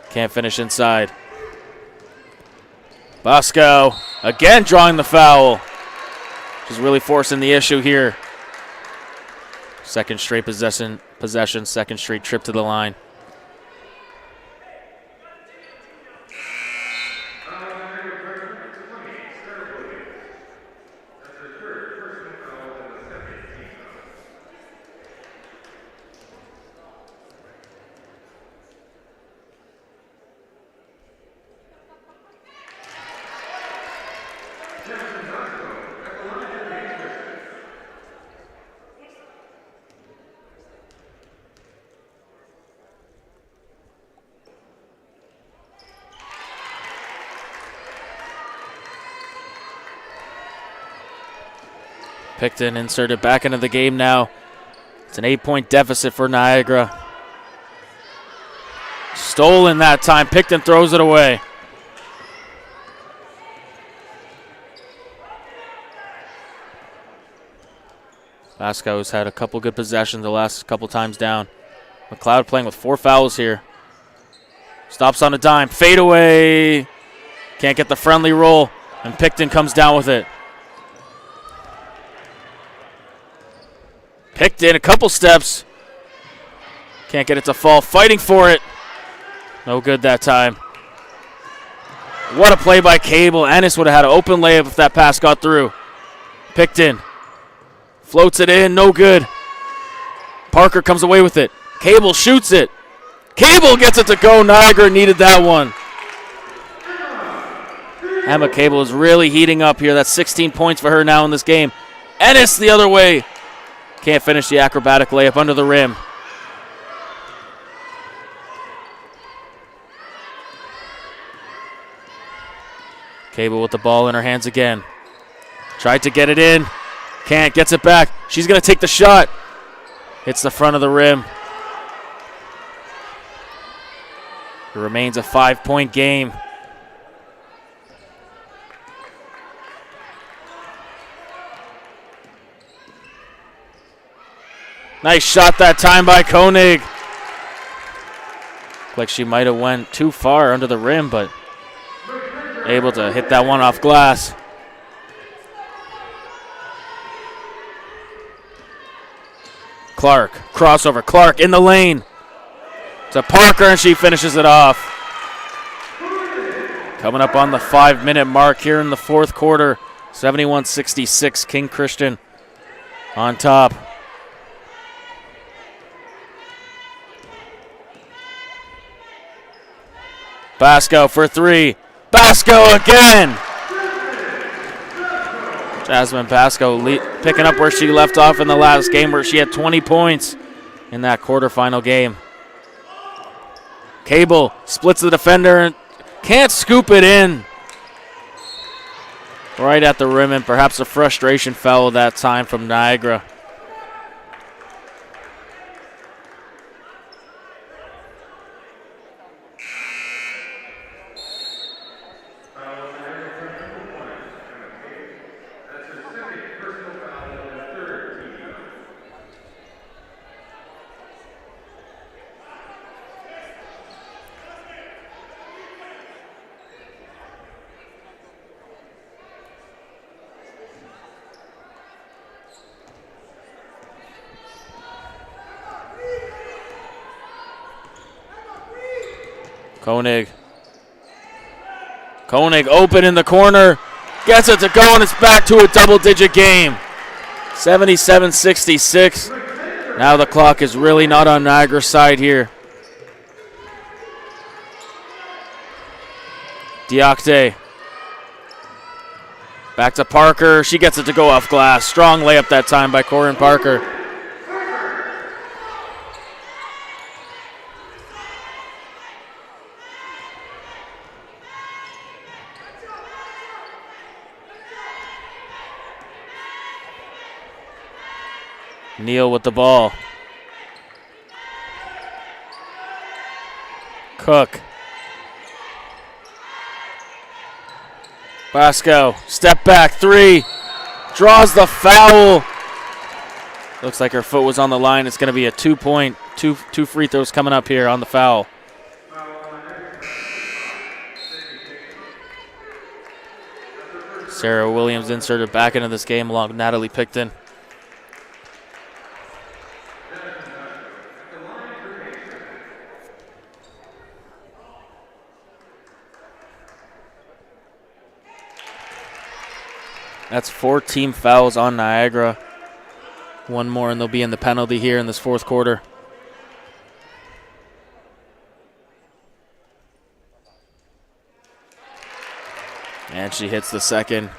Can't finish inside. Bosco again drawing the foul. Just really forcing the issue here. Second straight possession, second straight trip to the line. Picton inserted back into the game now. It's an 8-point deficit for Niagara. Stolen that time. Picton throws it away. Basco's had a couple good possessions the last couple times down. McLeod playing with 4 fouls here. Stops on a dime. Fade away. Can't get the friendly roll. And Picton comes down with it. Picton, a couple steps. Can't get it to fall. Fighting for it. No good that time. What a play by Cable. Ennis would have had an open layup if that pass got through. Picton floats it in. No good. Parker comes away with it. Cable shoots it. Cable gets it to go. Niagara needed that one. Emma Cable is really heating up here. That's 16 points for her now in this game. Ennis the other way. Can't finish the acrobatic layup under the rim. Cable with the ball in her hands again. Tried to get it in. Can't. Gets it back. She's going to take the shot. Hits the front of the rim. It remains a 5-point game. Nice shot that time by Koenig. Like she might have went too far under the rim, but able to hit that one off glass. Clark, crossover. Clark in the lane to Parker, and she finishes it off. Coming up on the 5-minute mark here in the fourth quarter. 71-66, King Christian on top. Basco for 3. Basco again. Jasmine Basco picking up where she left off in the last game, where she had 20 points in that quarterfinal game. Cable splits the defender and can't scoop it in. Right at the rim, and perhaps a frustration foul that time from Niagara. Koenig open in the corner. Gets it to go, and it's back to a double-digit game. 77-66. Now the clock is really not on Niagara's side here. Diakte. Back to Parker. She gets it to go off glass. Strong layup that time by Corinne Parker. Neal with the ball. Cook. Basco, step back 3. Draws the foul. Looks like her foot was on the line. It's going to be a 2-point, two free throws coming up here on the foul. Sarah Williams inserted back into this game along with Natalie Picton. That's 4 team fouls on Niagara. One more, and they'll be in the penalty here in this fourth quarter. And she hits the second.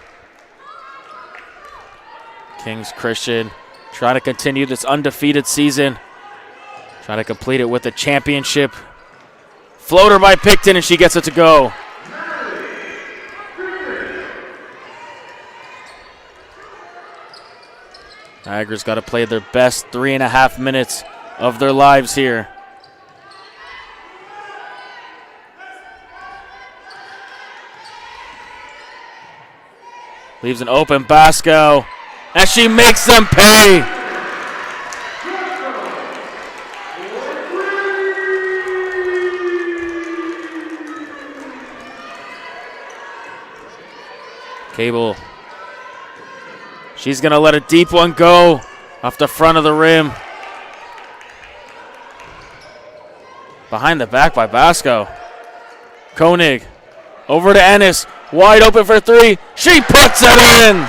Kings Christian trying to continue this undefeated season. Trying to complete it with a championship. Floater by Picton, and she gets it to go. Niagara's got to play their best 3.5 minutes of their lives here. Leaves an open Basco, and she makes them pay. Cable. She's going to let a deep one go off the front of the rim. Behind the back by Basco. Koenig over to Ennis. Wide open for three. She puts it in.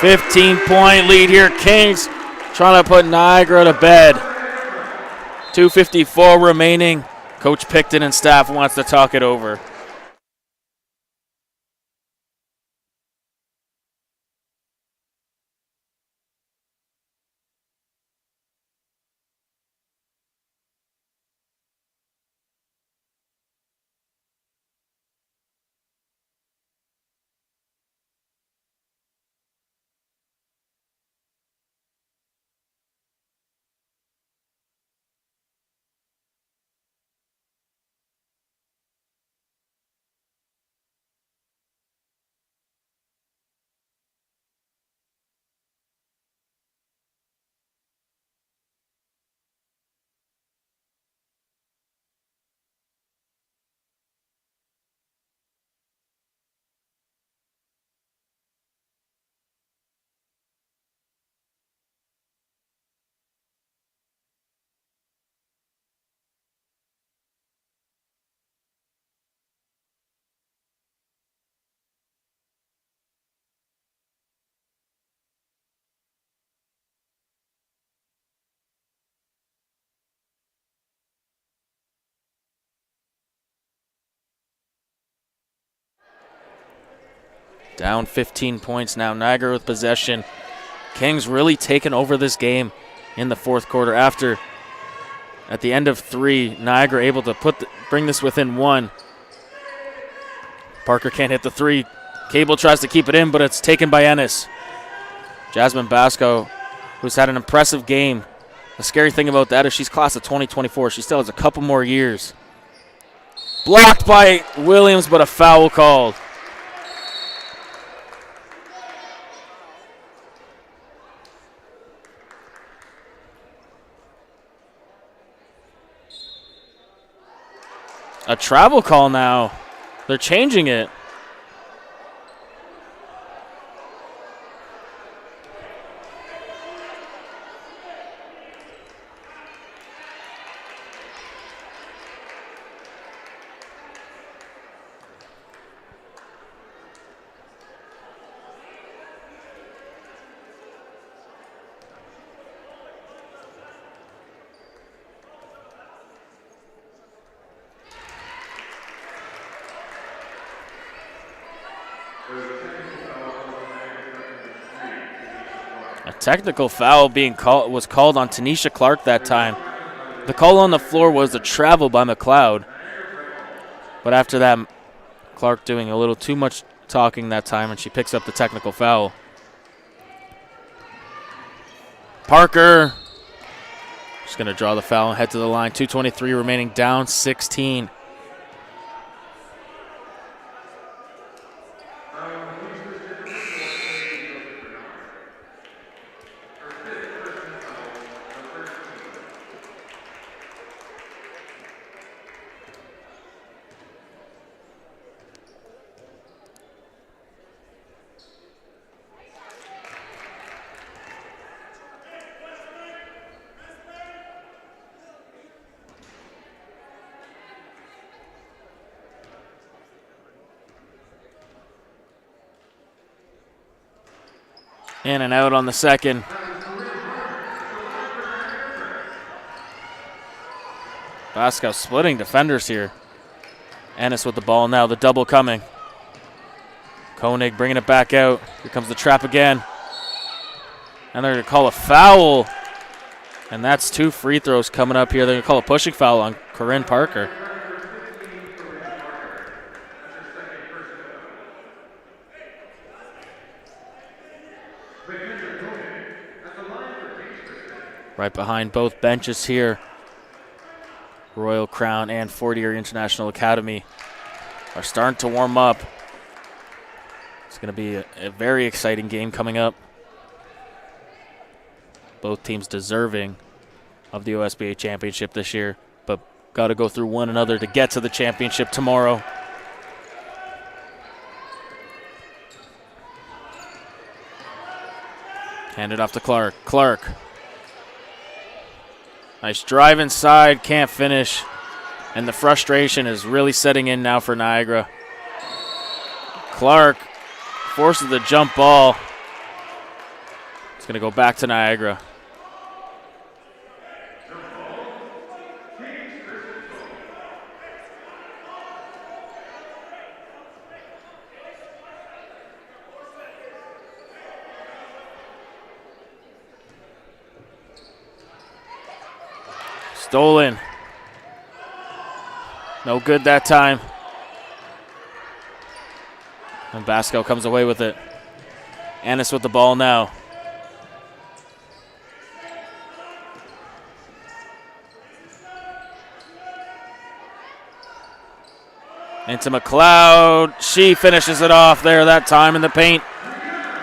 15-point lead here. Kings trying to put Niagara to bed. 2:54 remaining. Coach Picton and staff wants to talk it over. Down 15 points now. Niagara with possession. Kings really taken over this game in the fourth quarter after, at the end of three, Niagara able to bring this within one. Parker can't hit the three. Cable tries to keep it in, but it's taken by Ennis. Jasmine Basco, who's had an impressive game. The scary thing about that is she's class of 2024. She still has a couple more years. Blocked by Williams, but a foul called. A travel call now. They're changing it. A technical foul was called on Tanisha Clark that time. The call on the floor was a travel by McLeod. But after that, Clark doing a little too much talking that time, and she picks up the technical foul. Parker just going to draw the foul and head to the line. 2:23 remaining, down 16. In and out on the second. Basco splitting defenders here. Ennis with the ball now, the double coming. Koenig bringing it back out. Here comes the trap again. And they're going to call a foul. And that's 2 free throws coming up here. They're going to call a pushing foul on Corinne Parker. Right behind both benches here. Royal Crown and Fort Erie International Academy are starting to warm up. going to be a very exciting game coming up. Both teams deserving of the OSBA championship this year, but got to go through one another to get to the championship tomorrow. Hand it off to Clark. Clark. Nice drive inside, can't finish. And the frustration is really setting in now for Niagara. Clark forces the jump ball. It's going to go back to Niagara. Stolen. No good that time. And Basco comes away with it. Annis with the ball now. Into McLeod. She finishes it off there that time in the paint.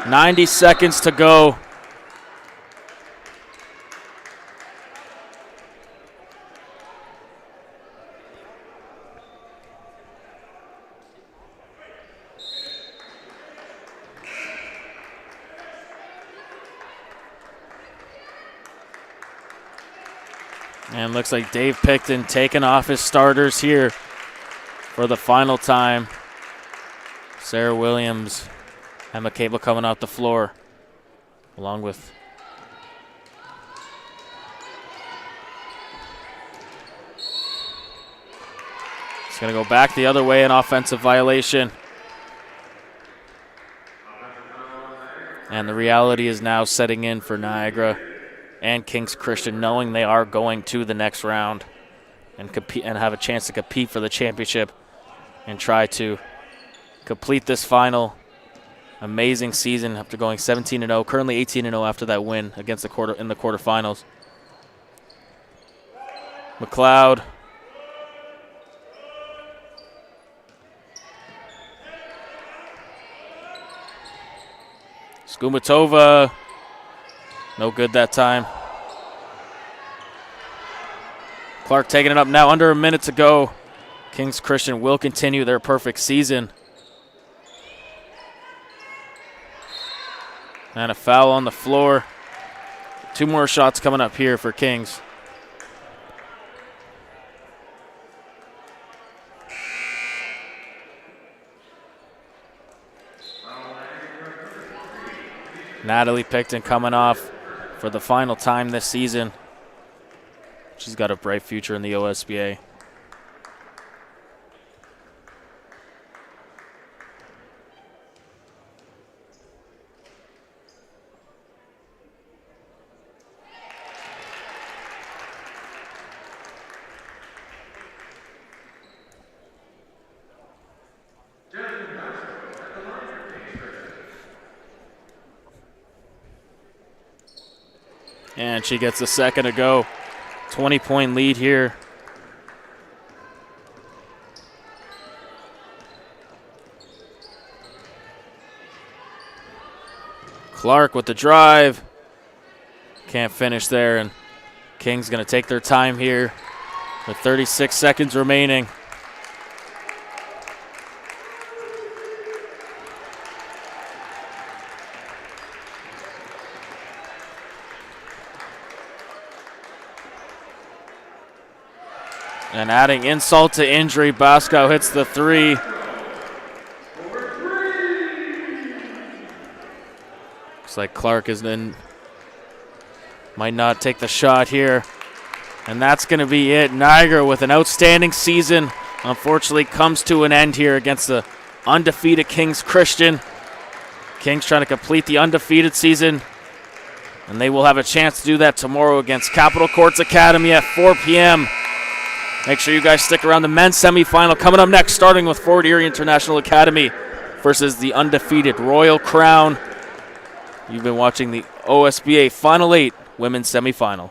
90 seconds to go. And looks like Dave Picton taking off his starters here for the final time. Sarah Williams and McCable coming off the floor, along with it's going to go back the other way, an offensive violation. And the reality is now setting in for Niagara and Kings Christian, knowing they are going to the next round and compete and have a chance to compete for the championship and try to complete this final amazing season after going 17-0, currently 18-0 after that win against the quarterfinals. McLeod. Skumatova. No good that time. Clark taking it up now, under a minute to go. Kings Christian will continue their perfect season. And a foul on the floor. 2 more shots coming up here for Kings. Natalie Picton coming off for the final time this season. She's got a bright future in the OSBA. And she gets a second to go. 20-point lead here. Clark with the drive. Can't finish there, and Kings going to take their time here with 36 seconds remaining. And adding insult to injury, Basco hits the 3. Looks like Clark might not take the shot here. And that's going to be it. Niagara with an outstanding season, unfortunately comes to an end here against the undefeated Kings Christian. Kings trying to complete the undefeated season, and they will have a chance to do that tomorrow against Capitol Courts Academy at 4 p.m. Make sure you guys stick around. The men's semifinal coming up next, starting with Fort Erie International Academy versus the undefeated Royal Crown. You've been watching the OSBA Final 8 women's semifinal.